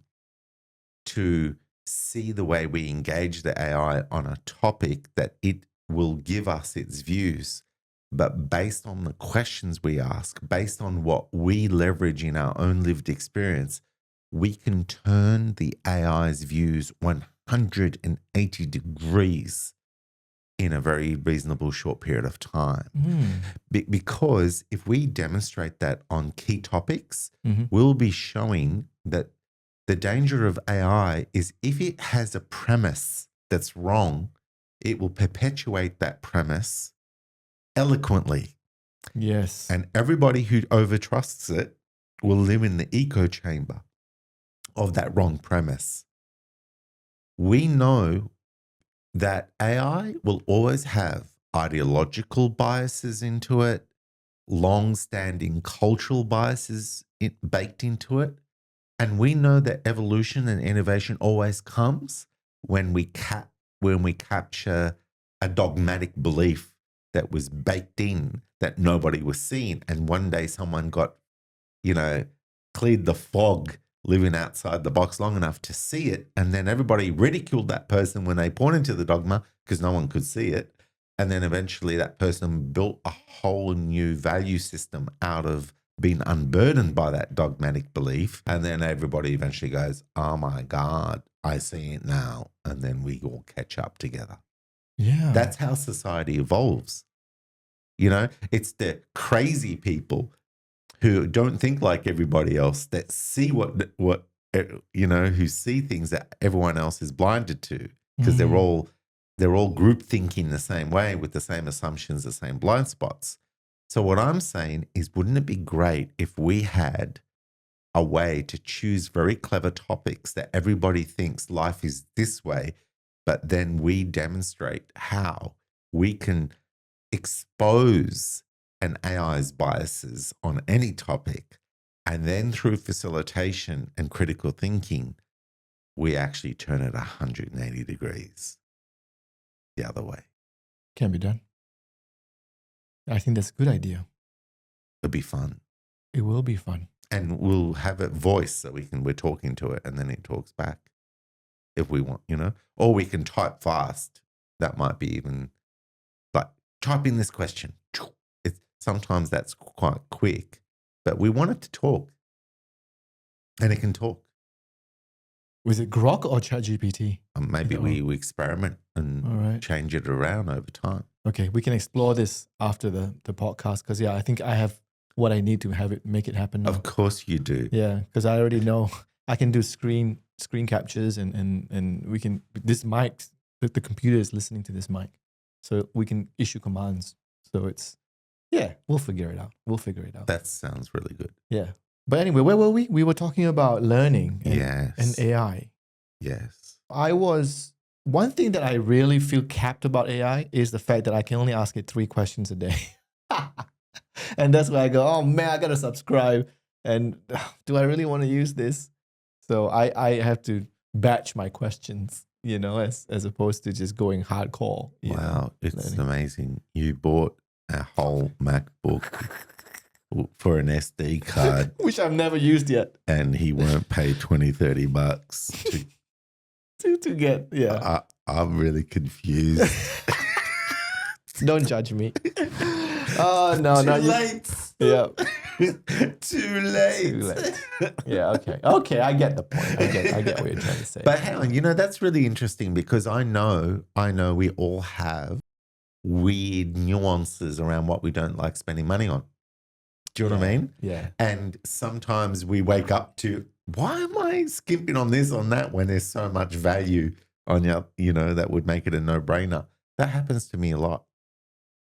to see the way we engage the AI on a topic that it will give us its views. But based on the questions we ask, based on what we leverage in our own lived experience, we can turn the AI's views 180 degrees in a very reasonable short period of time. Because if we demonstrate that on key topics, we'll be showing that the danger of AI is if it has a premise that's wrong, it will perpetuate that premise eloquently. Yes. And everybody who overtrusts it will live in the echo chamber of that wrong premise. We know that AI will always have ideological biases into it, long-standing cultural biases baked into it. And we know that evolution and innovation always comes when we capture a dogmatic belief that was baked in that nobody was seeing. And one day someone got, cleared the fog living outside the box long enough to see it. And then everybody ridiculed that person when they pointed to the dogma because no one could see it. And then eventually that person built a whole new value system out of being unburdened by that dogmatic belief. And then everybody eventually goes, oh my God, I see it now. And then we all catch up together. Yeah. That's how society evolves. It's the crazy people who don't think like everybody else that see what who see things that everyone else is blinded to, because they're all group thinking the same way with the same assumptions, the same blind spots. So what I'm saying is, wouldn't it be great if we had a way to choose very clever topics that everybody thinks life is this way, but then we demonstrate how we can expose an AI's biases on any topic, and then through facilitation and critical thinking, we actually turn it 180 degrees the other way. Can be done. I think that's a good idea. It'll be fun. It will be fun. And we'll have it voice so we're talking to it and then it talks back if we want, or we can type fast. That might be even like type in this question. Sometimes that's quite quick, but we want it to talk, and it can talk. Was it Grok or ChatGPT? Maybe we experiment and change it around over time. Okay, we can explore this after the podcast, because I think I have what I need to make it happen now. Of course you do. Yeah, because I already know I can do screen captures and we can, this mic, the computer is listening to this mic, so we can issue commands. So it's, we'll figure it out. That sounds really good. Yeah. But anyway, where were we? We were talking about learning and AI. Yes. One thing that I really feel capped about AI is the fact that I can only ask it 3 questions a day. And that's where I go, oh man, I got to subscribe. And do I really want to use this? So I have to batch my questions, as opposed to just going hardcore. Wow, it's amazing. You bought a whole MacBook for an SD card. Which I've never used yet. And he won't pay $20-$30 to get, I'm really confused. Don't judge me. Oh, no, Too late. Yeah. Too late. Yeah, okay, I get the point. I get what you're trying to say. But hang on, that's really interesting, because I know we all have weird nuances around what we don't like spending money on. Do you know what I mean? Yeah. And sometimes we wake up to, why am I skimping on this, on that, when there's so much value on you know, that would make it a no-brainer. That happens to me a lot.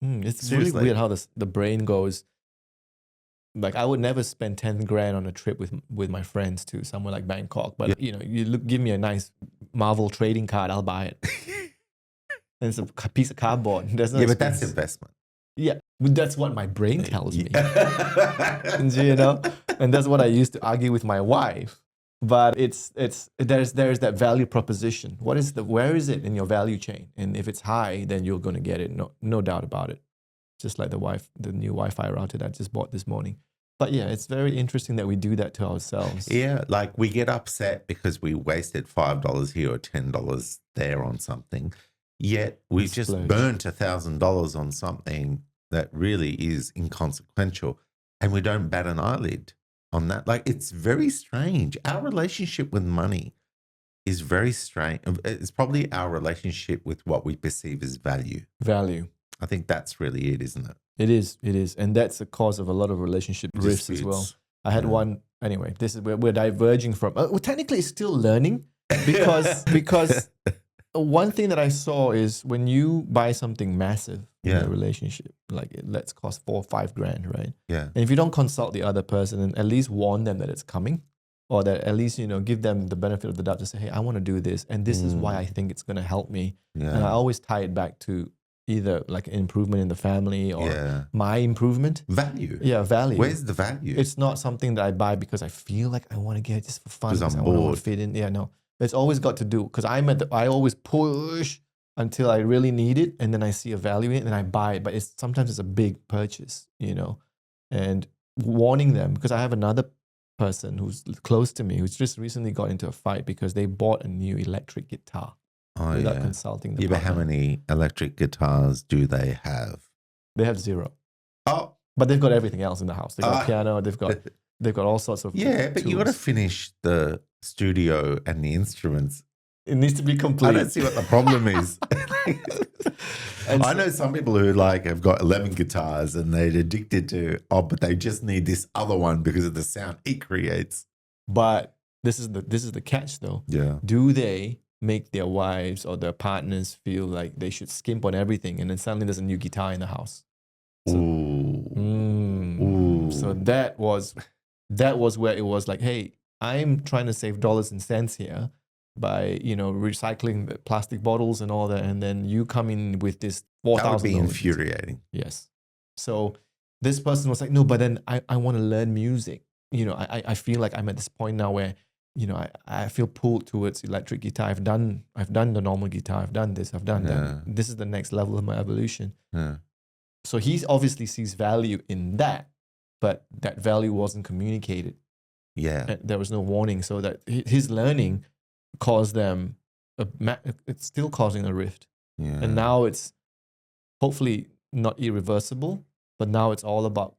It's Seriously. really weird how the brain goes. Like, I would never spend 10 grand on a trip with my friends to somewhere like Bangkok. But, you know, give me a nice Marvel trading card, I'll buy it. And it's a piece of cardboard. There's no Yeah, but that's experience. investment. Yeah, but that's what my brain tells me. You know, and that's what I used to argue with my wife. But there's that value proposition. Where is it in your value chain? And if it's high, then you're going to get it. No doubt about it. Just like the new Wi-Fi router that I just bought this morning. But yeah, it's very interesting that we do that to ourselves. Yeah, like we get upset because we wasted $5 here or $10 there on something. Yet we've just burnt $1,000 on something that really is inconsequential, and we don't bat an eyelid on that. Like, it's very strange. Our relationship with money is very strange. It's probably our relationship with what we perceive as value. I think that's really it, isn't it? It is. And that's the cause of a lot of relationship rifts as well. I had one, anyway, this is where we're diverging from. Well, technically it's still learning because one thing that I saw is when you buy something massive in a relationship, like let's cost 4 or 5 grand, right? Yeah. And if you don't consult the other person and at least warn them that it's coming, or that at least, you know, give them the benefit of the doubt to say, hey, I want to do this, and this is why I think it's going to help me. Yeah. And I always tie it back to either like an improvement in the family or my improvement. Value. Yeah, value. Where's the value? It's not something that I buy because I feel like I want to get it just for fun. Because I'm I bored. want to fit in. Yeah, no. It's always got to do, because I always push until I really need it, and then I see a value in it and I buy it. But sometimes it's a big purchase, you know, and warning them, because I have another person who's close to me who's just recently got into a fight because they bought a new electric guitar without consulting the partner. But how many electric guitars do they have? They have 0. Oh, but they've got everything else in the house. They've got a piano. They've got all sorts of but tools. you got to finish the studio and the instruments. It needs to be complete. I don't see what the problem is. I know some people who have got 11 guitars and they're addicted to, but they just need this other one because of the sound it creates. But this is the catch, though. Yeah. Do they make their wives or their partners feel like they should skimp on everything, and then suddenly there's a new guitar in the house? So, so that was where it was like, hey, I'm trying to save dollars and cents here by, you know, recycling the plastic bottles and all that, and then you come in with this $4,000. That would be infuriating. Yes. So this person was like, no, but then I want to learn music. You know, I feel like I'm at this point now where, you know, I feel pulled towards electric guitar. I've done the normal guitar. I've done this. I've done that. This is the next level of my evolution. Yeah. So he obviously sees value in that, but that value wasn't communicated. Yeah. And there was no warning, so that his learning caused them, it's still causing a rift. Yeah. And now it's hopefully not irreversible, but now it's all about,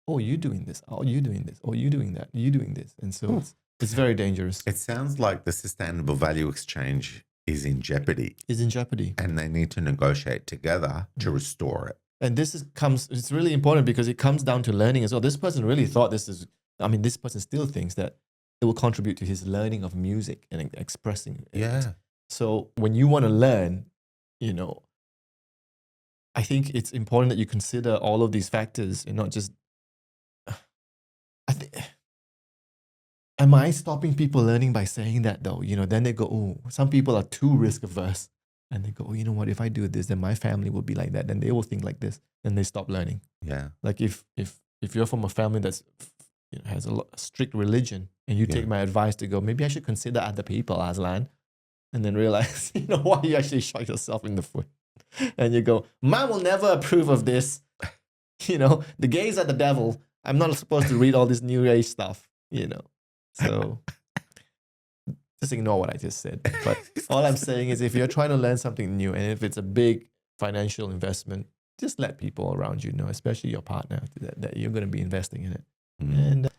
oh, you doing this, oh, you doing this, oh, you doing that, you doing this. And so it's very dangerous. It sounds like the sustainable value exchange is in jeopardy. And they need to negotiate together to restore it. And it's really important because it comes down to learning as well. This person really thought this person still thinks that it will contribute to his learning of music and expressing it. Yeah. So when you want to learn, you know, I think it's important that you consider all of these factors and not just, am I stopping people learning by saying that though? You know, then they go, oh, some people are too risk averse. And they go, oh, you know what, if I do this, then my family will be like that. Then they will think like this. And they stop learning. Yeah. Like if you're from a family that's, you know, has a strict religion, and you take my advice to go, maybe I should consider other people, Azlan. And then realize, you know what, you actually shot yourself in the foot. And you go, Mom will never approve of this. You know, the gays are the devil. I'm not supposed to read all this new age stuff, you know. So just ignore what I just said. But all I'm saying is, if you're trying to learn something new, and if it's a big financial investment, just let people around you know, especially your partner, that you're going to be investing in it. And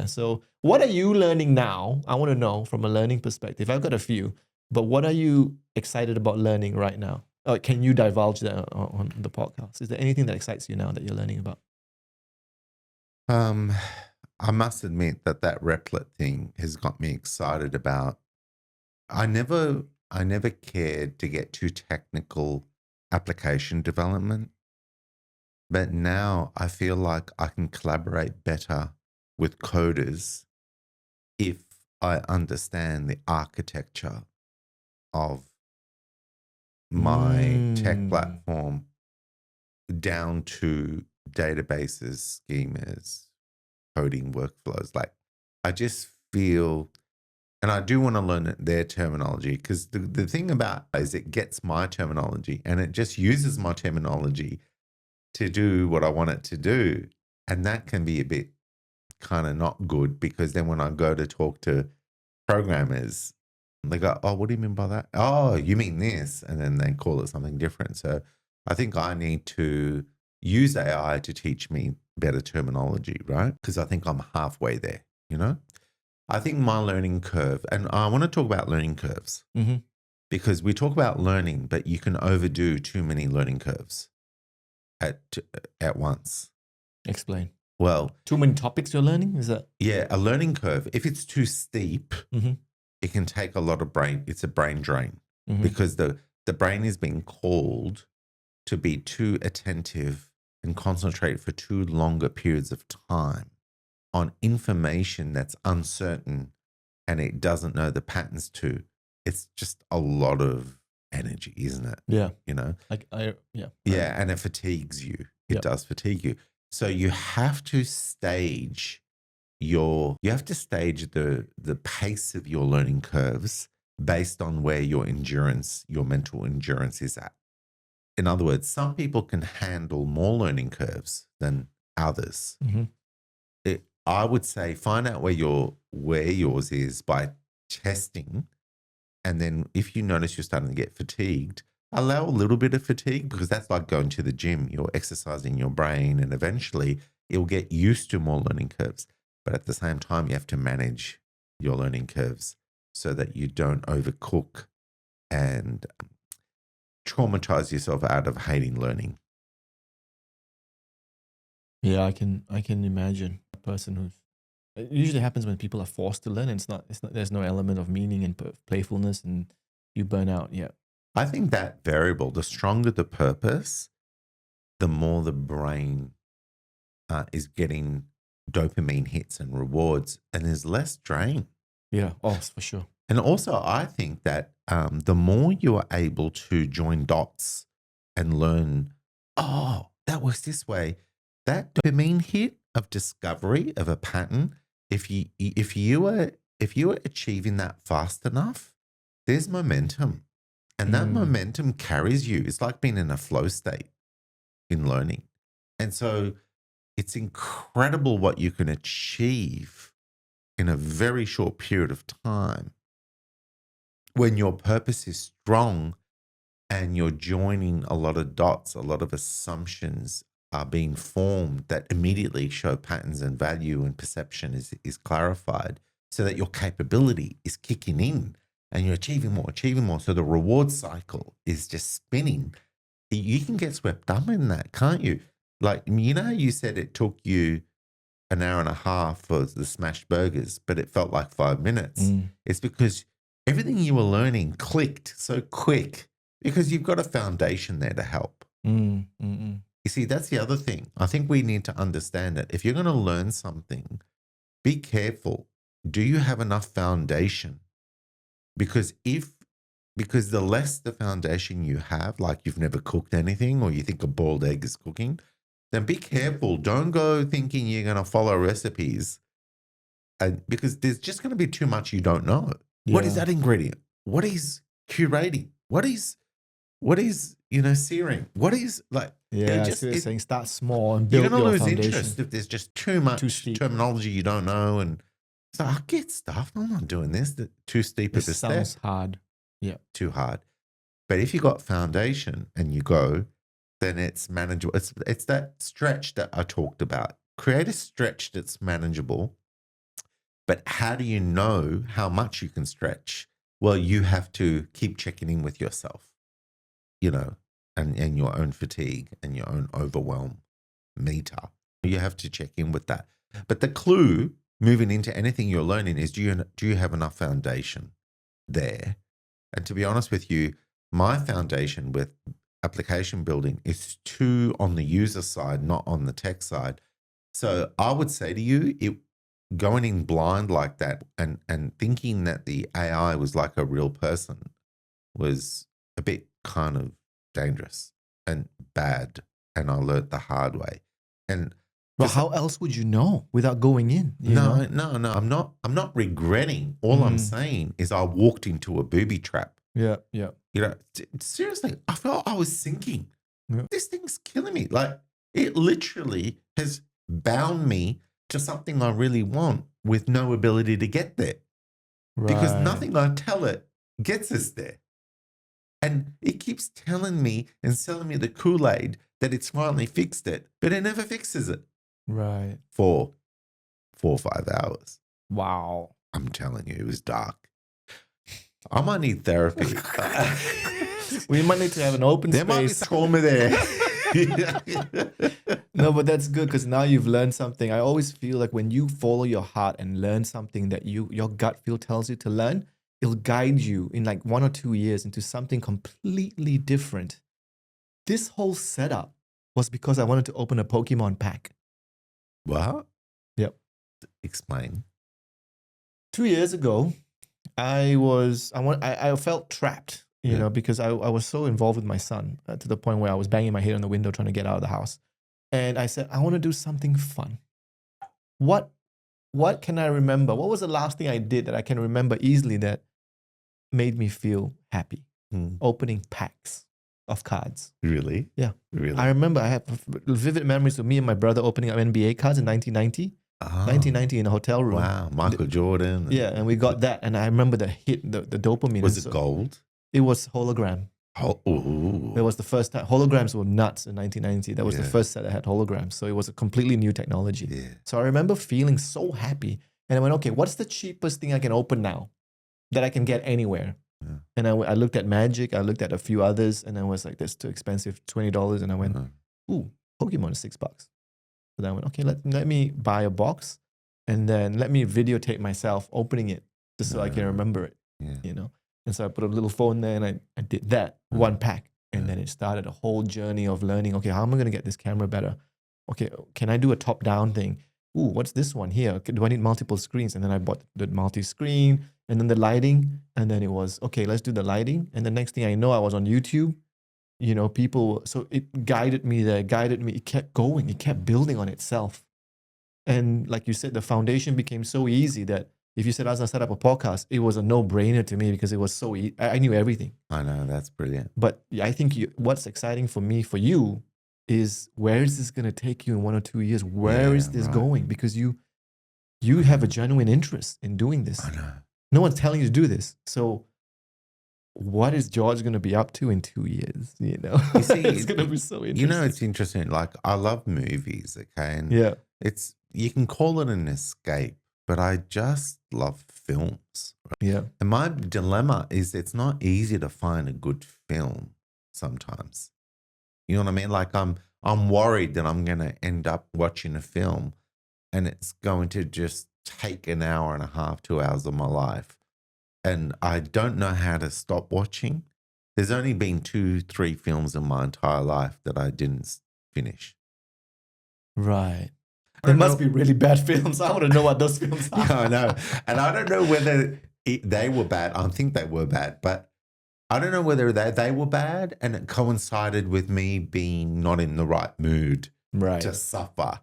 so what are you learning now? I want to know from a learning perspective. I've got a few, but what are you excited about learning right now? Can you divulge that on the podcast? Is there anything that excites you now that you're learning about? I must admit that Replit thing has got me excited about. I never cared to get too technical application development, but now I feel like I can collaborate better with coders if I understand the architecture of my tech platform down to databases, schemas, coding workflows. Like, I just feel, and I do want to learn their terminology, because the thing about it is it gets my terminology and it just uses my terminology to do what I want it to do. And that can be a bit kind of not good, because then when I go to talk to programmers, they go, "Oh, what do you mean by that? Oh, you mean this?" And then they call it something different. So I think I need to use AI to teach me better terminology, right? Because I think I'm halfway there, you know? I think my learning curve, and I want to talk about learning curves, because we talk about learning, but you can overdo too many learning curves at once. Explain. Well, too many topics you're learning? Is that? Yeah, a learning curve. If it's too steep, it can take a lot of brain. It's a brain drain, because the brain is being called to be too attentive and concentrate for too longer periods of time on information that's uncertain and it doesn't know the patterns to. It's just a lot of energy, isn't it? Yeah. You know? Yeah, and it fatigues you. It does fatigue you. So you have to stage the pace of your learning curves based on where your mental endurance is at. In other words, some people can handle more learning curves than others. I would say find out where yours is by testing. And then if you notice you're starting to get fatigued, allow a little bit of fatigue, because that's like going to the gym. You're exercising your brain and eventually it'll get used to more learning curves. But at the same time, you have to manage your learning curves so that you don't overcook and traumatize yourself out of hating learning. Yeah, I can imagine a person who's. It usually happens when people are forced to learn. It's not. There's no element of meaning and playfulness, and you burn out. Yeah. I think that variable, the stronger the purpose, the more the brain is getting dopamine hits and rewards, and there's less drain. Yeah, for sure. And also, I think that the more you are able to join dots and learn, oh, that works this way, that dopamine hit of discovery of a pattern, if you are achieving that fast enough, there's momentum, and that momentum carries you. It's like being in a flow state in learning, and so it's incredible what you can achieve in a very short period of time when your purpose is strong and you're joining a lot of dots, a lot of assumptions are being formed that immediately show patterns and value, and perception is clarified, so that your capability is kicking in and you're achieving more. So the reward cycle is just spinning. You can get swept up in that, can't you? Like, you said it took you an hour and a half for the smashed burgers, but it felt like 5 minutes. It's because everything you were learning clicked so quick, because you've got a foundation there to help. You see, that's the other thing. I think we need to understand that if you're going to learn something, be careful. Do you have enough foundation? Because the less the foundation you have, like you've never cooked anything or you think a boiled egg is cooking, then be careful. Don't go thinking you're going to follow recipes, because there's just going to be too much you don't know. Yeah. What is that ingredient? What is curating? What is searing? What is like? Yeah, saying start small and build your foundation. You're going to lose interest if there's just too much terminology you don't know. And so I get stuff. I'm not doing this. Too steep of a step. Sounds hard. Yeah, too hard. But if you got foundation and you go, then it's manageable. It's that stretch that I talked about. Create a stretch that's manageable. But how do you know how much you can stretch? Well, you have to keep checking in with yourself. you know, and your own fatigue and your own overwhelm meter. You have to check in with that. But the clue moving into anything you're learning is, do you have enough foundation there? And to be honest with you, my foundation with application building is too on the user side, not on the tech side. So I would say to you, going in blind like that and thinking that the AI was like a real person was a bit kind of dangerous and bad. And I learned the hard way. And But how else would you know without going in? no. I'm not regretting. All I'm saying is I walked into a booby trap. Yeah. You know, seriously, I felt I was sinking. Yeah. This thing's killing me. Like, it literally has bound me to something I really want with no ability to get there. Because nothing I tell it gets us there. And it keeps telling me and selling me the Kool-Aid that it's finally fixed it, but it never fixes it. Right. For 4 or 5 hours. Wow. I'm telling you, it was dark. I might need therapy. We might need to have an open There space. might be trauma there. No, but that's good because now you've learned something. I always feel like when you follow your heart and learn something that your gut feel tells you to learn, it'll guide you in like 1 or 2 years into something completely different. This whole setup was because I wanted to open a Pokemon pack. What? Yep. Explain. 2 years ago, I felt trapped, you know, because I was so involved with my son to the point where I was banging my head on the window trying to get out of the house. And I said, I want to do something fun. What can I remember? What was the last thing I did that I can remember easily that made me feel happy? Opening packs of cards. Really? Yeah. Really? I remember I have vivid memories of me and my brother opening up NBA cards in 1990. 1990 in a hotel room. Wow. Michael Jordan. Yeah, and we got that. And I remember the hit, the dopamine. Was it gold? It was hologram. It was the first time. Holograms were nuts in 1990. That was the first set that had holograms. So it was a completely new technology. Yeah. So I remember feeling so happy. And I went, okay, what's the cheapest thing I can open now that I can get anywhere? Yeah. And I looked at Magic. I looked at a few others. And I was like, that's too expensive, $20. And I went, ooh, Pokemon is $6. So then I went, okay, let me buy a box. And then let me videotape myself opening it just so I can remember it, you know? And so I put a little phone there and I did that, one pack. And then it started a whole journey of learning, okay, how am I going to get this camera better? Okay, can I do a top-down thing? Ooh, what's this one here? Okay, do I need multiple screens? And then I bought the multi-screen and then the lighting. And then it was, okay, let's do the lighting. And the next thing I know, I was on YouTube. You know, so it guided me there, it kept going, it kept building on itself. And like you said, the foundation became so easy that if you said, Azlan, set up a podcast, it was a no-brainer to me because it was so easy. I knew everything. I know, that's brilliant. But I think what's exciting for me, for you, is where is this going to take you in 1 or 2 years? Where is this going? Because you have a genuine interest in doing this. I know. No one's telling you to do this. So what is George going to be up to in 2 years? You know, You see, it's going to be so interesting. You know, it's interesting. Like, I love movies, okay? And you can call it an escape, but I just love films. Yeah. And my dilemma is it's not easy to find a good film sometimes. You know what I mean? Like, I'm worried that I'm going to end up watching a film and it's going to just take an hour and a half, 2 hours of my life. And I don't know how to stop watching. There's only been 2-3 films in my entire life that I didn't finish. Right. There must be really bad films. I want to know what those films are. I know. And I don't know whether they were bad. I think they were bad, but I don't know whether they were bad and it coincided with me being not in the right mood to suffer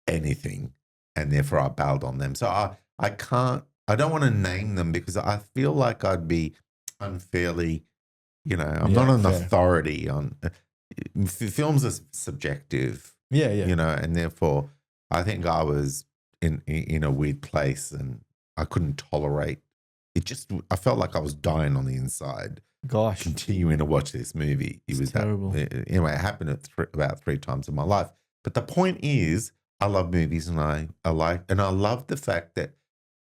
anything. And therefore I bailed on them. So I don't want to name them because I feel like I'd be unfairly, you know, I'm not an authority on films are subjective. You know, and therefore I think I was in a weird place and I couldn't tolerate it. I felt like I was dying on the inside. Gosh. Continuing to watch this movie. It was terrible. Anyway, it happened about 3 times in my life. But the point is, I love movies and I love the fact that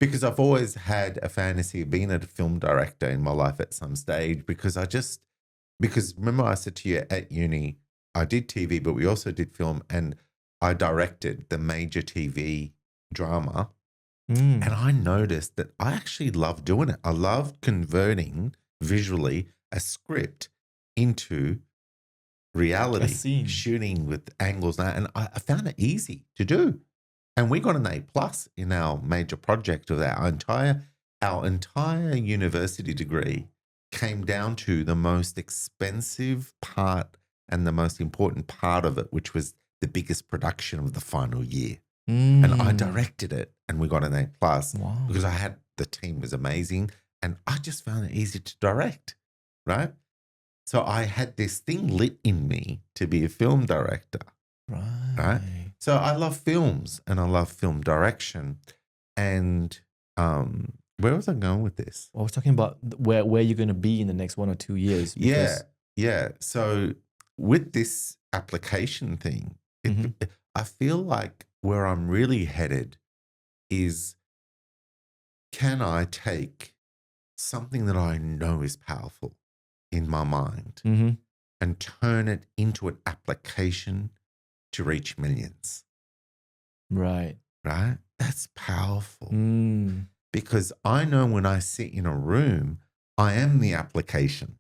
because I've always had a fantasy of being a film director in my life at some stage because Because remember I said to you at uni, I did TV, but we also did film, and I directed the major TV drama. And I noticed that I actually love doing it. I love converting visually a script into reality, scene. shooting with angles. And I found it easy to do. And we got an A plus in our major project of our entire university degree came down to the most expensive part and the most important part of it, which was the biggest production of the final year. And I directed it, and we got an A plus Wow. because the team was amazing, and I just found it easy to direct, right? So I had this thing lit in me to be a film director, right? So I love films and I love film direction. And where was I going with this? I was talking about where you're going to be in the next 1 or 2 years. Yeah. So with this application thing, I feel like where I'm really headed is, can I take something that I know is powerful in my mind and turn it into an application to reach millions? Right. Right? That's powerful. Because I know when I sit in a room, I am the application.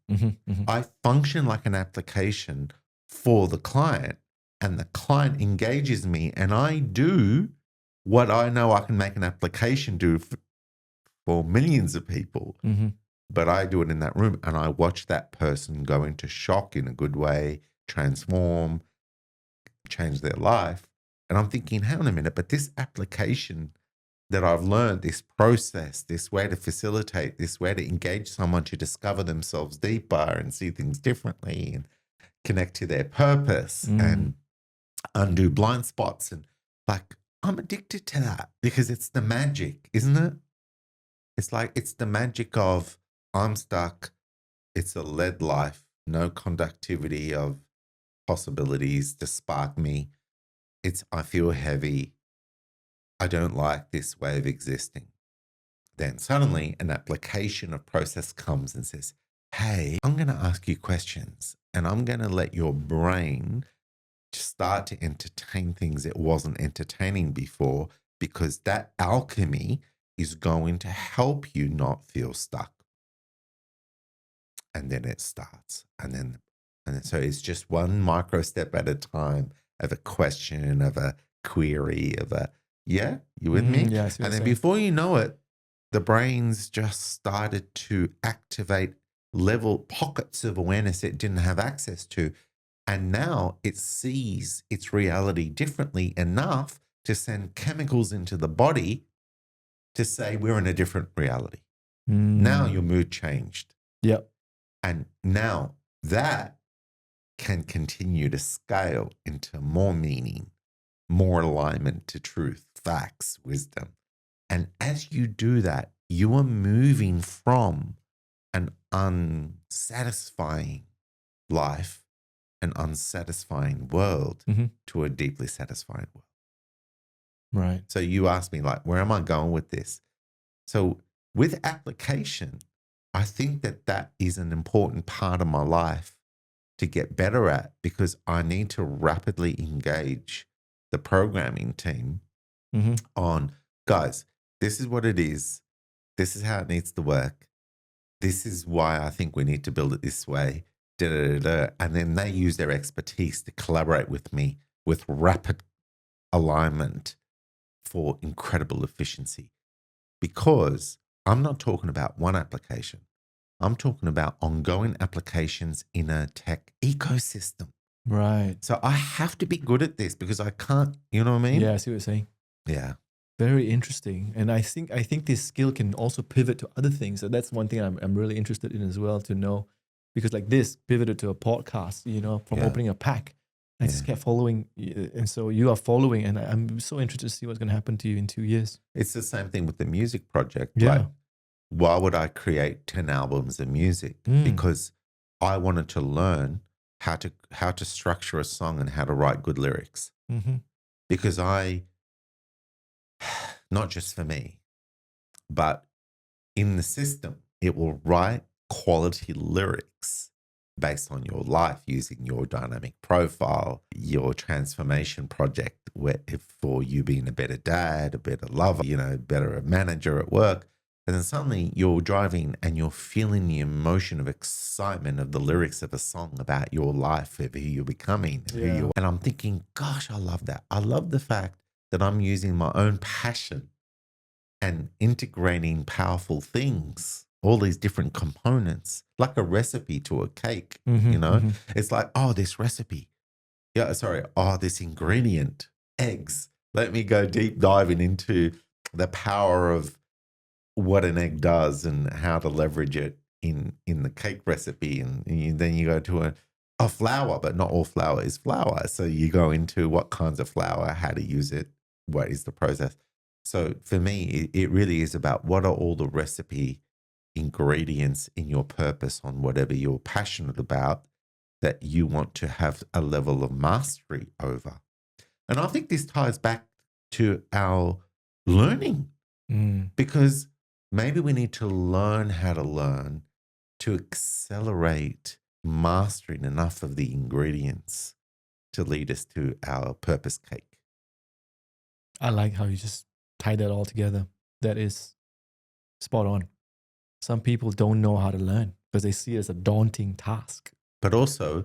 I function like an application for the client, and the client engages me, and I do what I know I can make an application do for millions of people. But I do it in that room, and I watch that person go into shock in a good way, transform, change their life. And I'm thinking, hang on a minute, but this application that I've learned, this process, this way to facilitate, this way to engage someone to discover themselves deeper and see things differently and connect to their purpose and undo blind spots. And like, I'm addicted to that because it's the magic, isn't it? It's like, it's the magic of I'm stuck. It's a lead life, no conductivity of possibilities to spark me. I feel heavy. I don't like this way of existing. Then suddenly an application of process comes and says, hey, I'm going to ask you questions, and I'm going to let your brain start to entertain things it wasn't entertaining before, because that alchemy is going to help you not feel stuck. And then it starts. And then so it's just one micro step at a time of a question, of a query, you with me? Yeah, and then before you know it, the brain's just started to activate level pockets of awareness it didn't have access to. And now it sees its reality differently enough to send chemicals into the body to say we're in a different reality. Now your mood changed. Yep. And now that can continue to scale into more meaning, more alignment to truth, facts, wisdom. And as you do that, you are moving from an unsatisfying life, an unsatisfying world, to a deeply satisfying world. Right. So you asked me, like, where am I going with this? So with application, I think that is an important part of my life to get better at, because I need to rapidly engage the programming team on, guys, this is what it is. This is how it needs to work. This is why I think we need to build it this way. Da, da, da, da. And then they use their expertise to collaborate with me with rapid alignment for incredible efficiency. Because I'm not talking about one application. I'm talking about ongoing applications in a tech ecosystem. Right. So I have to be good at this because I can't, you know what I mean? Yeah, I see what you're saying. Yeah. Very interesting. And I think this skill can also pivot to other things. So that's one thing I'm really interested in as well, to know, because like this pivoted to a podcast, from opening a pack. I just kept following. And so you are following, and I'm so interested to see what's going to happen to you in 2 years. It's the same thing with the music project. Yeah. Like, why would I create 10 albums of music? Because I wanted to learn how to structure a song and how to write good lyrics. Because not just for me, but in the system, it will write quality lyrics based on your life using your dynamic profile, your transformation project for you being a better dad, a better lover, better manager at work. And then suddenly you're driving and you're feeling the emotion of excitement of the lyrics of a song about your life, of who you're becoming and who you are. And I'm thinking, gosh, I love that. I love the fact that I'm using my own passion and integrating powerful things, all these different components, like a recipe to a cake, It's like, this recipe. This ingredient, eggs. Let me go deep diving into the power of what an egg does and how to leverage it in the cake recipe. And then you go to a flour, but not all flour is flour. So you go into what kinds of flour, how to use it, what is the process. So for me, it really is about what are all the recipe ingredients in your purpose on whatever you're passionate about that you want to have a level of mastery over. And I think this ties back to our learning because maybe we need to learn how to learn to accelerate mastering enough of the ingredients to lead us to our purpose cake. I like how you just tie that all together. That is spot on. Some people don't know how to learn because they see it as a daunting task. But also,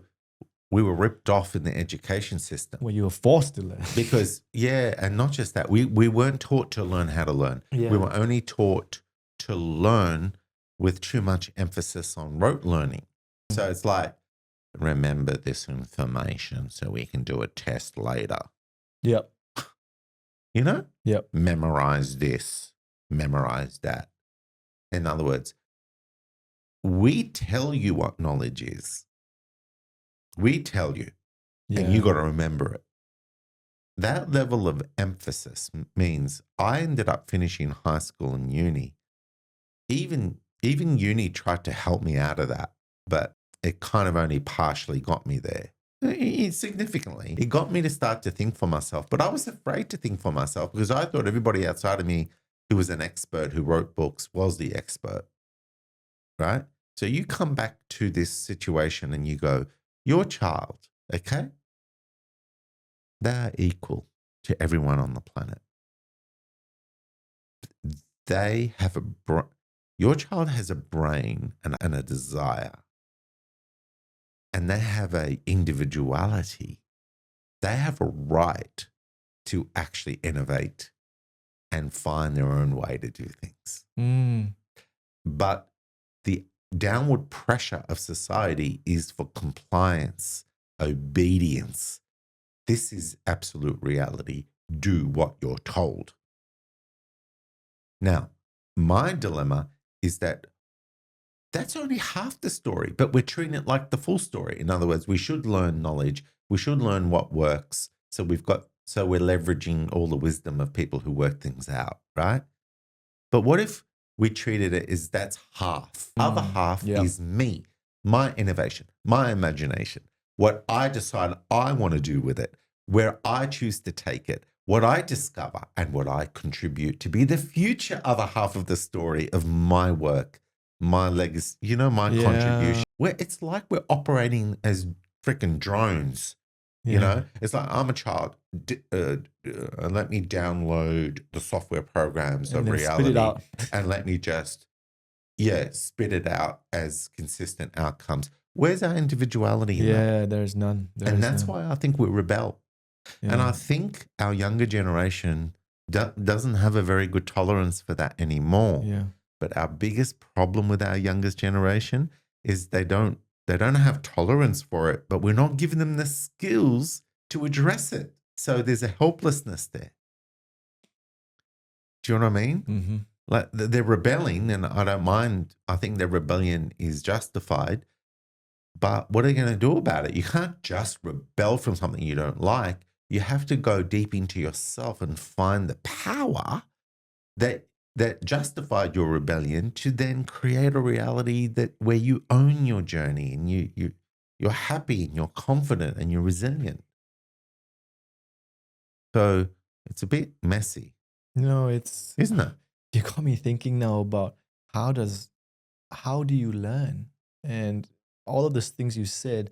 we were ripped off in the education system. Well, you were forced to learn. Because, and not just that, we weren't taught to learn how to learn. Yeah. We were only taught to learn with too much emphasis on rote learning. So it's like, remember this information so we can do a test later. Yep. Yep. Memorize this, memorize that. In other words, we tell you what knowledge is. We tell you, and you got to remember it. That level of emphasis means I ended up finishing high school and uni. Even uni tried to help me out of that, but it kind of only partially got me there. Significantly, it got me to start to think for myself, but I was afraid to think for myself because I thought everybody outside of me who was an expert, who wrote books, was the expert, right? So you come back to this situation and you go, your child, okay? They're equal to everyone on the planet. They have your child has a brain and a desire, and they have an individuality. They have a right to actually innovate and find their own way to do things. But the downward pressure of society is for compliance, obedience. This is absolute reality. Do what you're told. Now, my dilemma is that that's only half the story, but we're treating it like the full story. In other words, we should learn knowledge. We should learn what works. So we're leveraging all the wisdom of people who work things out, right? But what if we treated it as that's half? Other half is me, my innovation, my imagination, what I decide I want to do with it, where I choose to take it, what I discover, and what I contribute to be the future other half of the story of my work, my legacy, my contribution. Where it's like we're operating as freaking drones. It's like I'm a child. Let me download the software programs of reality spit it out. and let me just, spit it out as consistent outcomes. Where's our individuality in that? There's none. And that's why I think we rebel. Yeah. And I think our younger generation doesn't have a very good tolerance for that anymore. Yeah. But our biggest problem with our youngest generation is they don't have tolerance for it, but we're not giving them the skills to address it. So there's a helplessness there. Do you know what I mean? Mm-hmm. Like they're rebelling, and I don't mind. I think their rebellion is justified. But what are you going to do about it? You can't just rebel from something you don't like. You have to go deep into yourself and find the power that justified your rebellion to then create a reality where you own your journey and you're happy and you're confident and you're resilient. So it's a bit messy. No, isn't it? You got me thinking now about how do you learn? And all of those things you said,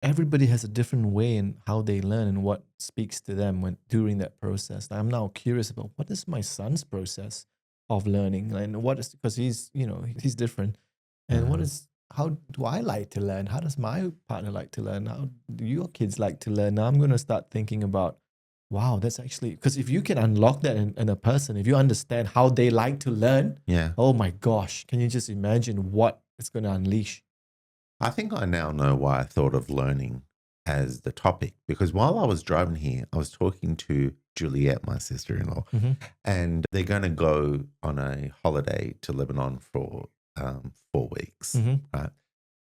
everybody has a different way in how they learn and what speaks to them when during that process. And I'm now curious about what is my son's process of learning, and what is, because he's, he's different, and what is, how do I like to learn? How does my partner like to learn? How do your kids like to learn? Now I'm going to start thinking about, wow, that's actually, because if you can unlock that in a person, if you understand how they like to learn, Yeah. oh my gosh, can you just imagine what it's going to unleash? I think I now know why I thought of learning as the topic, because while I was driving here, I was talking to Juliet, my sister-in-law, Mm-hmm. and they're going to go on a holiday to Lebanon for 4 weeks, Mm-hmm. right?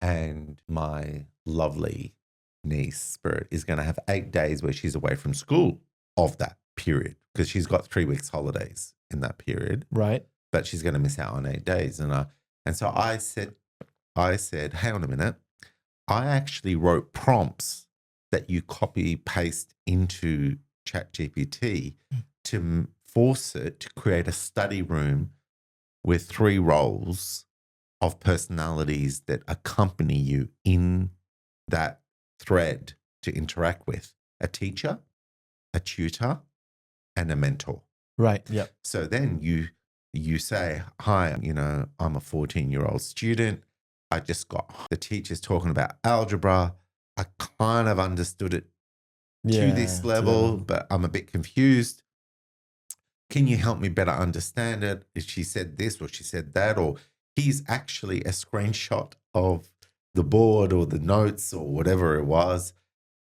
And my lovely niece, Spirit, is going to have 8 days where she's away from school of that period, because she's got 3 weeks holidays in that period, Right. but she's going to miss out on 8 days. And so I said, hang on a minute. I actually wrote prompts that you copy paste into ChatGPT to force it to create a study room with 3 roles of personalities that accompany you in that thread to interact with: a teacher, a tutor, and a mentor. Right. Yeah. So then you say, hi, I'm a 14-year-old student. I just got the teacher's talking about algebra. I kind of understood it to this level, but I'm a bit confused. Can you help me better understand it? If she said this or she said that, or he's actually a screenshot of the board or the notes or whatever it was.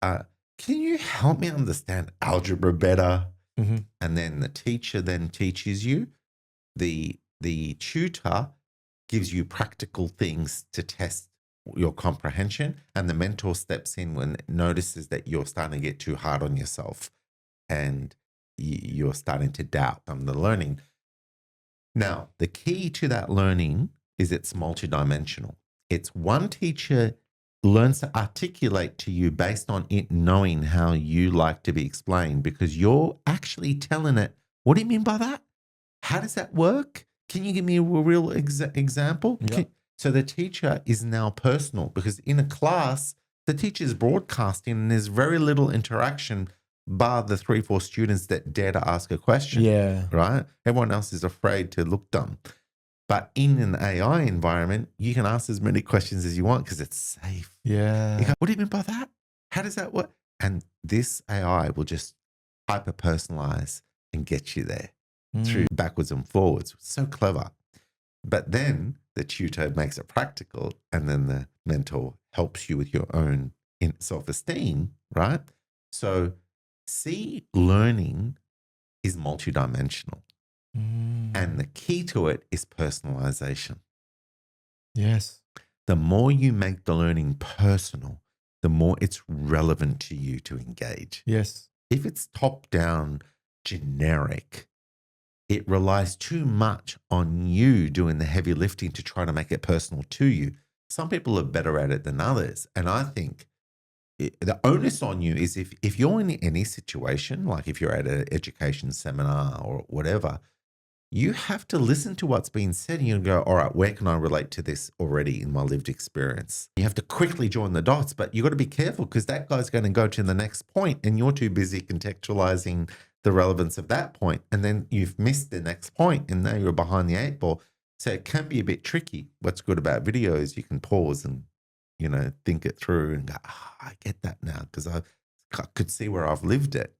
Can you help me understand algebra better? Mm-hmm. And then the teacher then teaches you. The tutor gives you practical things to test your comprehension, and the mentor steps in when it notices that you're starting to get too hard on yourself and you're starting to doubt the learning. Now, the key to that learning is it's multidimensional. It's one teacher learns to articulate to you based on it knowing how you like to be explained, because you're actually telling it, what do you mean by that? How does that work? Can you give me a real example? Yep. So the teacher is now personal, because in a class, the teacher is broadcasting and there's very little interaction bar the 3-4 students that dare to ask a question. Yeah. Right? Everyone else is afraid to look dumb. But in an AI environment, you can ask as many questions as you want because it's safe. Yeah. You go, what do you mean by that? How does that work? And this AI will just hyper personalize and get you there through backwards and forwards. It's so clever. But then the tutor makes it practical, and then the mentor helps you with your own self-esteem, right? So learning is multidimensional. And the key to it is personalization. Yes. The more you make the learning personal, the more it's relevant to you to engage. Yes. If it's top-down, generic, it relies too much on you doing the heavy lifting to try to make it personal to you. Some people are better at it than others. And I think the onus on you is if you're in any situation, like if you're at an education seminar or whatever, you have to listen to what's being said and you go, all right, where can I relate to this already in my lived experience? You have to quickly join the dots, but you got to be careful because that guy's going to go to the next point and you're too busy contextualizing the relevance of that point. And then you've missed the next point and now you're behind the 8 ball. So it can be a bit tricky. What's good about videos, you can pause and, think it through and go, I get that now because I could see where I've lived it,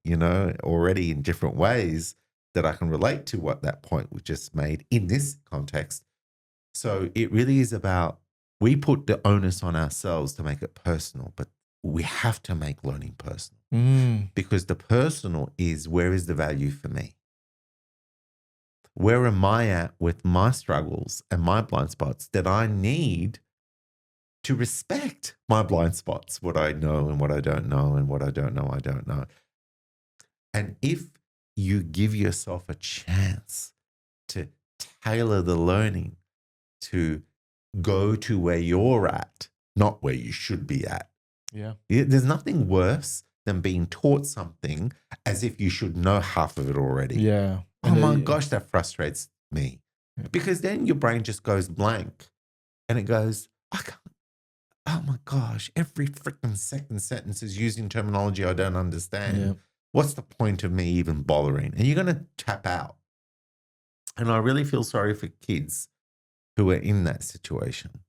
already in different ways that I can relate to what that point was just made in this context. So it really is about, we put the onus on ourselves to make it personal, but we have to make learning personal because the personal is, where is the value for me? Where am I at with my struggles and my blind spots that I need to respect my blind spots, what I know and what I don't know, and what I don't know, I don't know. And if you give yourself a chance to tailor the learning to go to where you're at, not where you should be at. Yeah. There's nothing worse than being taught something as if you should know half of it already. Yeah. Oh my gosh, that frustrates me. Because then your brain just goes blank and it goes, oh my gosh, every freaking second sentence is using terminology I don't understand. Yeah. What's the point of me even bothering? And you're going to tap out. And I really feel sorry for kids who are in that situation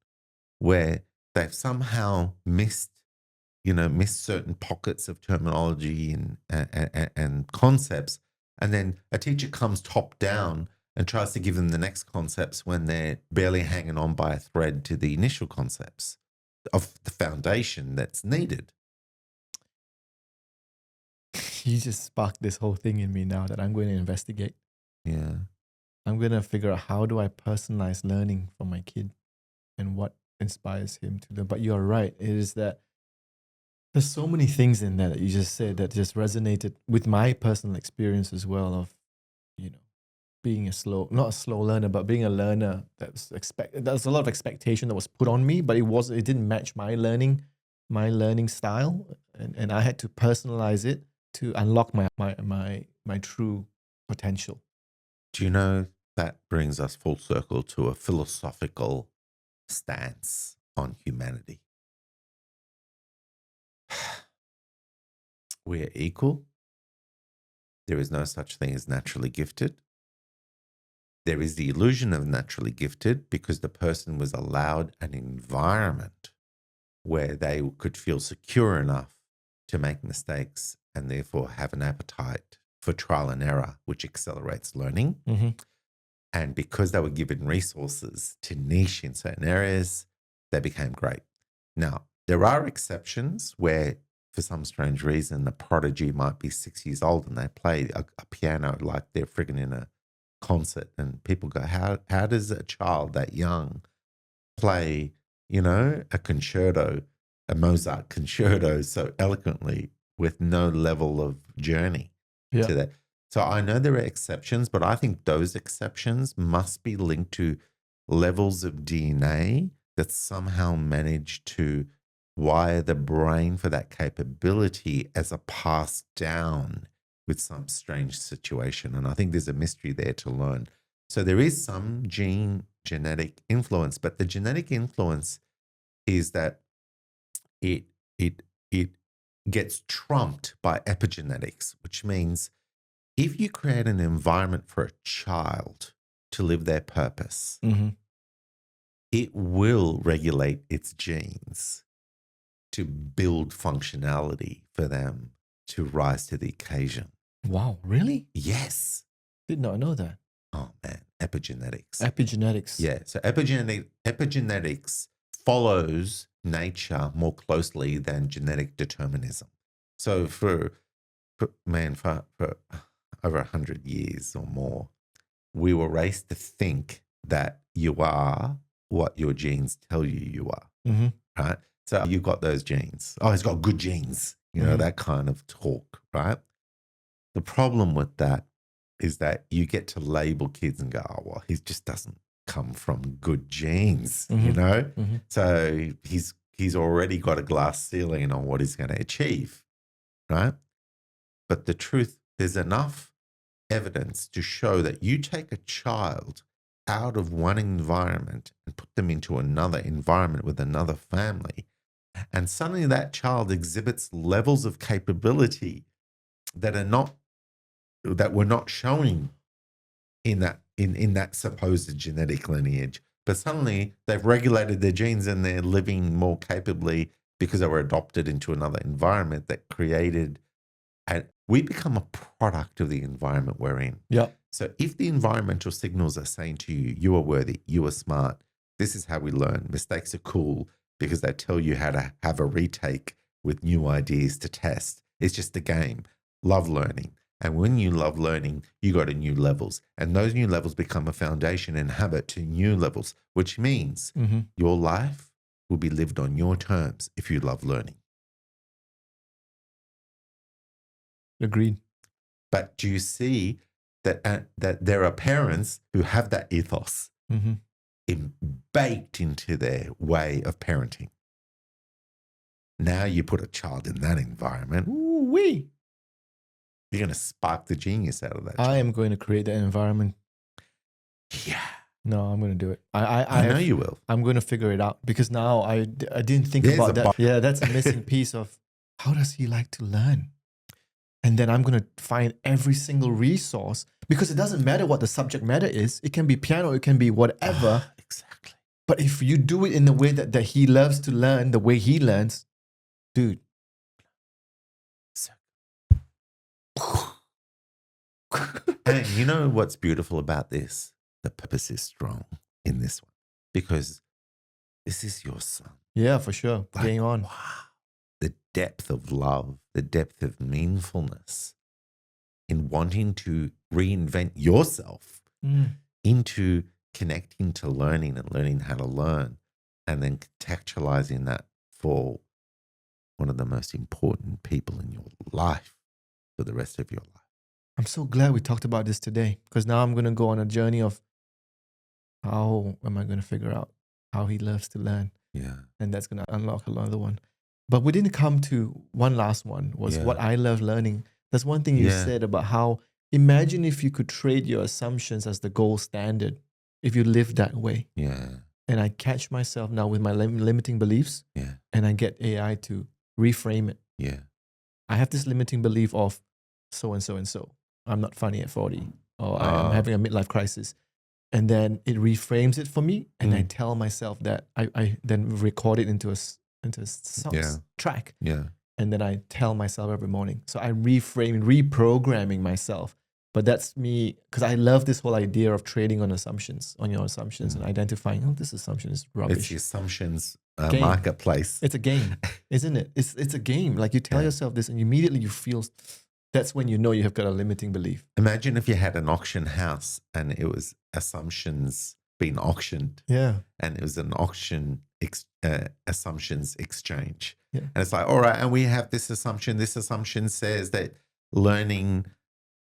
where they've somehow missed certain pockets of terminology and concepts. And then a teacher comes top down and tries to give them the next concepts when they're barely hanging on by a thread to the initial concepts of the foundation that's needed. You just sparked this whole thing in me now that I'm going to investigate. Yeah. I'm going to figure out how do I personalize learning for my kid and what inspires him to learn. But you're right. It is that there's so many things in there that you just said that just resonated with my personal experience as well of, being not a slow learner, but being a learner there's a lot of expectation that was put on me, but it didn't match my learning style. And I had to personalize it to unlock my true potential. Do you know that brings us full circle to a philosophical stance on humanity? We're equal. There is no such thing as naturally gifted. There is the illusion of naturally gifted because the person was allowed an environment where they could feel secure enough to make mistakes and therefore have an appetite for trial and error, which accelerates learning. Mm-hmm. And because they were given resources to niche in certain areas, they became great. Now, there are exceptions where, for some strange reason, the prodigy might be 6 years old and they play a piano like they're friggin' in a concert. And people go, how does a child that young play, a concerto, a Mozart concerto so eloquently with no level of journey to that? So I know there are exceptions, but I think those exceptions must be linked to levels of DNA that somehow manage to wire the brain for that capability as a pass down with some strange situation. And I think there's a mystery there to learn. So there is some genetic influence, but the genetic influence is that it gets trumped by epigenetics, which means if you create an environment for a child to live their purpose, Mm-hmm. it will regulate its genes to build functionality for them to rise to the occasion. Wow, really? Yes. Did not know that. Oh man, epigenetics. Epigenetics. Yeah. So epigenetics follows nature more closely than genetic determinism. So for over 100 years or more, we were raised to think that you are what your genes tell you are, Mm-hmm. right? So you've got those genes. Oh, he's got good genes, that kind of talk, right? The problem with that is that you get to label kids and go, oh, well, he just doesn't come from good genes, Mm-hmm. So he's already got a glass ceiling on what he's going to achieve, right? But the truth, there's enough evidence to show that you take a child out of one environment and put them into another environment with another family, and suddenly that child exhibits levels of capability that were not showing in that supposed genetic lineage. But suddenly they've regulated their genes and they're living more capably because they were adopted into another environment that created, and we become a product of the environment we're in. Yeah. So if the environmental signals are saying to you, you are worthy, you are smart, this is how we learn. Mistakes are cool because they tell you how to have a retake with new ideas to test. It's just a game. Love learning. And when you love learning, you go to new levels. And those new levels become a foundation and habit to new levels, which means your life will be lived on your terms if you love learning. Agreed. But do you see that there are parents who have that ethos baked into their way of parenting? Now you put a child in that environment, ooh-wee, you're going to spark the genius out of that child. I am going to create that environment. Yeah. No, I'm going to do it. I know you will. I'm going to figure it out because now I didn't think There's about a that. Yeah, that's a missing piece of how does he like to learn? And then I'm going to find every single resource because it doesn't matter what the subject matter is. It can be piano, it can be whatever. Exactly. But if you do it in the way that he loves to learn, the way he learns, dude. So, and you know what's beautiful about this? The purpose is strong in this one because this is your son. Yeah, for sure. Like, Game on. wow. The depth of love, the depth of meaningfulness in wanting to reinvent yourself into connecting to learning and learning how to learn and then contextualizing that for one of the most important people in your life for the rest of your life. I'm so glad we talked about this today because now I'm going to go on a journey of how am I going to figure out how he loves to learn. Yeah. And that's going to unlock another one. But we didn't come to one last one was what I love learning. That's one thing you said about how imagine if you could trade your assumptions as the gold standard if you live that way. Yeah. And I catch myself now with my limiting beliefs and I get AI to reframe it. Yeah. I have this limiting belief of so and so and so. I'm not funny at 40 or I'm having a midlife crisis. And then it reframes it for me. And I tell myself that I then record it into a song track. Yeah. And then I tell myself every morning. So I reprogramming myself. But that's me because I love this whole idea of trading on your assumptions and identifying, oh, this assumption is rubbish. It's the assumptions marketplace. It's a game, isn't it? It's a game. Like you tell yourself this and immediately you feel, that's when you know you have got a limiting belief. Imagine if you had an auction house and it was assumptions being auctioned. Yeah. And it was an auction assumptions exchange. Yeah. And it's like, all right, and we have this assumption. This assumption says that learning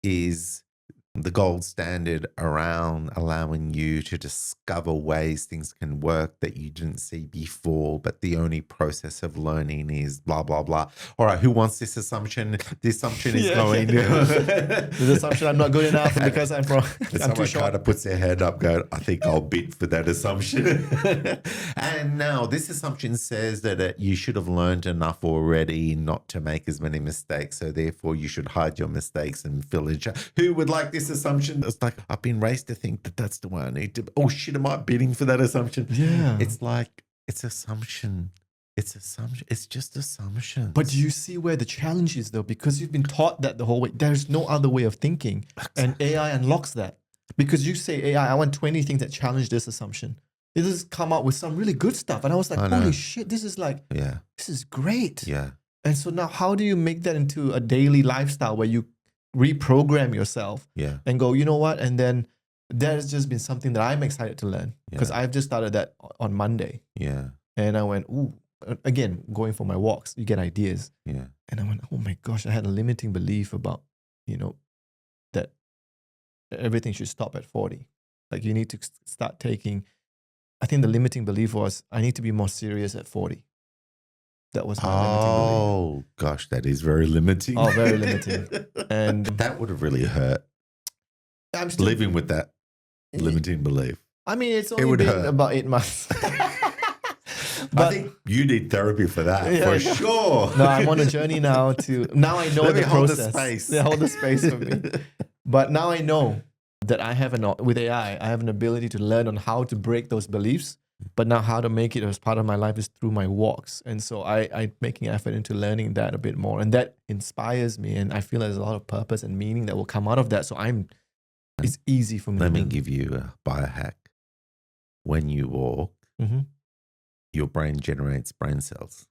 is the gold standard around allowing you to discover ways things can work that you didn't see before, but the only process of learning is blah, blah, blah. All right, who wants this assumption? This assumption is going. This assumption I'm not good enough because I'm from. I'm too short. Kind of puts their hand up going, I think I'll bid for that assumption. And now this assumption says that you should have learned enough already not to make as many mistakes. So therefore you should hide your mistakes and fill in. Who would like this assumption? It's like, I've been raised to think that that's the one I need to. Oh shit, am I bidding for that assumption? Yeah. It's like, it's assumption. It's assumption. It's just assumption. But do you see where the challenge is though? Because you've been taught that the whole way. There's no other way of thinking. Exactly. And AI unlocks that. Because you say, AI, I want 20 things that challenge this assumption. It has come out with some really good stuff. And I was like, holy shit, this is like, this is great. Yeah. And so now how do you make that into a daily lifestyle where you reprogram yourself and go, you know what? And then there's just been something that I'm excited to learn because I've just started that on Monday. Yeah. And I went, ooh, again, going for my walks, you get ideas. Yeah. And I went, oh my gosh, I had a limiting belief about, that everything should stop at 40. Like you need to start taking, I think the limiting belief was I need to be more serious at 40. That was my limiting belief. Oh gosh, that is very limiting. Oh, very limiting. And that would have really hurt. I'm still living with that limiting belief. I mean, it's only been about 8 months. But I think you need therapy for that, for sure. No, I'm on a journey now now I know the process. Hold the space. They hold the space for me. But now I know that with AI, I have an ability to learn on how to break those beliefs. But now how to make it as part of my life is through my walks. And so I'm making effort into learning that a bit more. And that inspires me. And I feel there's a lot of purpose and meaning that will come out of that. So it's easy for me. Let me give you a biohack. When you walk, your brain generates brain cells.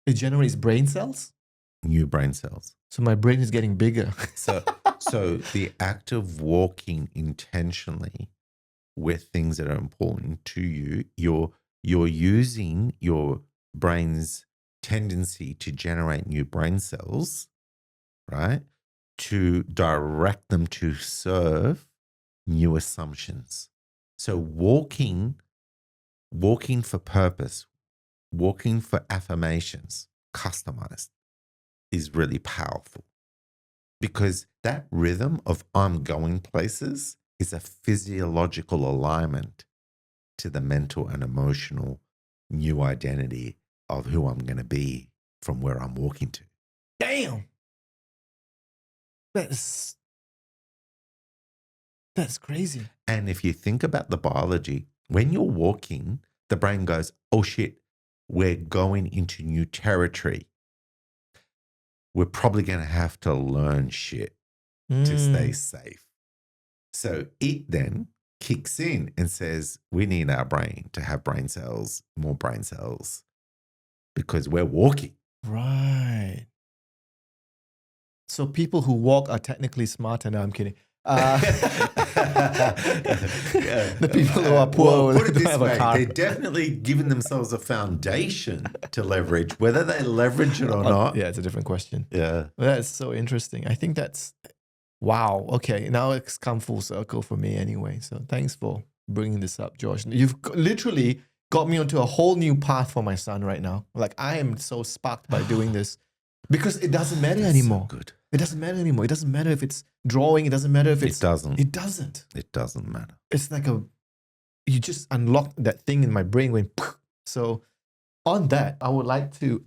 It generates brain cells? New brain cells. So my brain is getting bigger. So the act of walking intentionally with things that are important to you, you're using your brain's tendency to generate new brain cells, right, to direct them to serve new assumptions. So walking for purpose, walking for affirmations, customized, is really powerful because that rhythm of I'm going places is a physiological alignment to the mental and emotional new identity of who I'm going to be from where I'm walking to. Damn. That's crazy. And if you think about the biology, when you're walking, the brain goes, oh shit, we're going into new territory. We're probably going to have to learn shit to stay safe. So it then kicks in and says, we need our brain to have brain cells, more brain cells, because we're walking. Right. So people who walk are technically smarter. No, I'm kidding. The people who are poor, well, put it don't this have a way, car. they're definitely giving themselves a foundation to leverage. Whether they leverage it or not. Yeah, it's a different question. Yeah. Well, that's so interesting. I think that's, wow. Okay, now it's come full circle for me anyway. So thanks for bringing this up, George. You've literally got me onto a whole new path for my son right now. Like, I am so sparked by doing this because it doesn't matter anymore. So good. It doesn't matter anymore. It doesn't matter if it's drawing. It doesn't matter if it's... It doesn't. It doesn't. It doesn't matter. It's like you just unlocked that thing in my brain when... So on that, we'd like to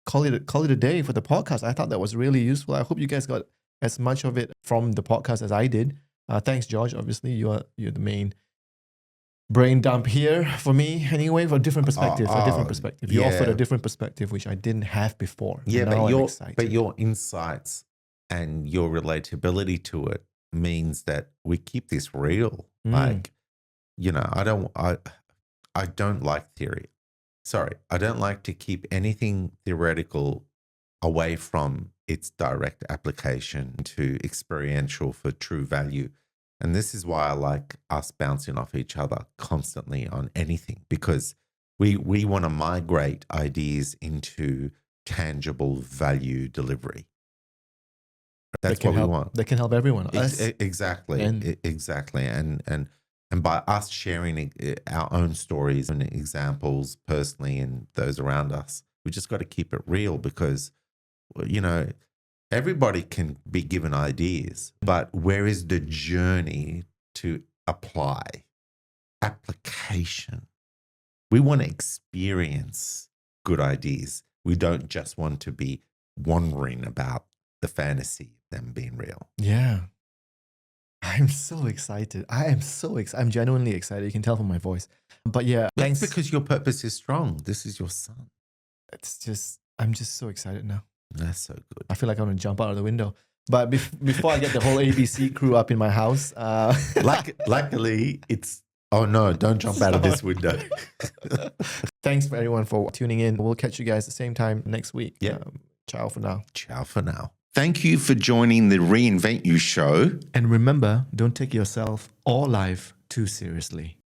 call it a day for the podcast. I thought that was really useful. I hope you guys got as much of it from the podcast as I did. Thanks, George. Obviously, you're the main brain dump here for me anyway, for a different perspective. You offered a different perspective, which I didn't have before. Yeah, now but your insights and your relatability to it means that we keep this real. Like, I don't like theory. Sorry, I don't like to keep anything theoretical away from its direct application to experiential for true value. And this is why I like us bouncing off each other constantly on anything, because we want to migrate ideas into tangible value delivery. That's what we want. That can help everyone. Exactly. And by us sharing our own stories and examples personally and those around us, we just got to keep it real because, everybody can be given ideas, but where is the journey to apply? Application. We want to experience good ideas. We don't just want to be wondering about the fantasy of them being real. Yeah. I'm so excited. I'm genuinely excited. You can tell from my voice. But yeah, thanks. Because your purpose is strong. This is your son. I'm just so excited now. That's so good. I feel like I'm going to jump out of the window. But before I get the whole ABC crew up in my house. Luckily, it's... Oh, no, don't jump out of this window. Thanks for everyone for tuning in. We'll catch you guys the same time next week. Yeah. Ciao for now. Ciao for now. Thank you for joining the Reinvent You show. And remember, don't take yourself or life too seriously.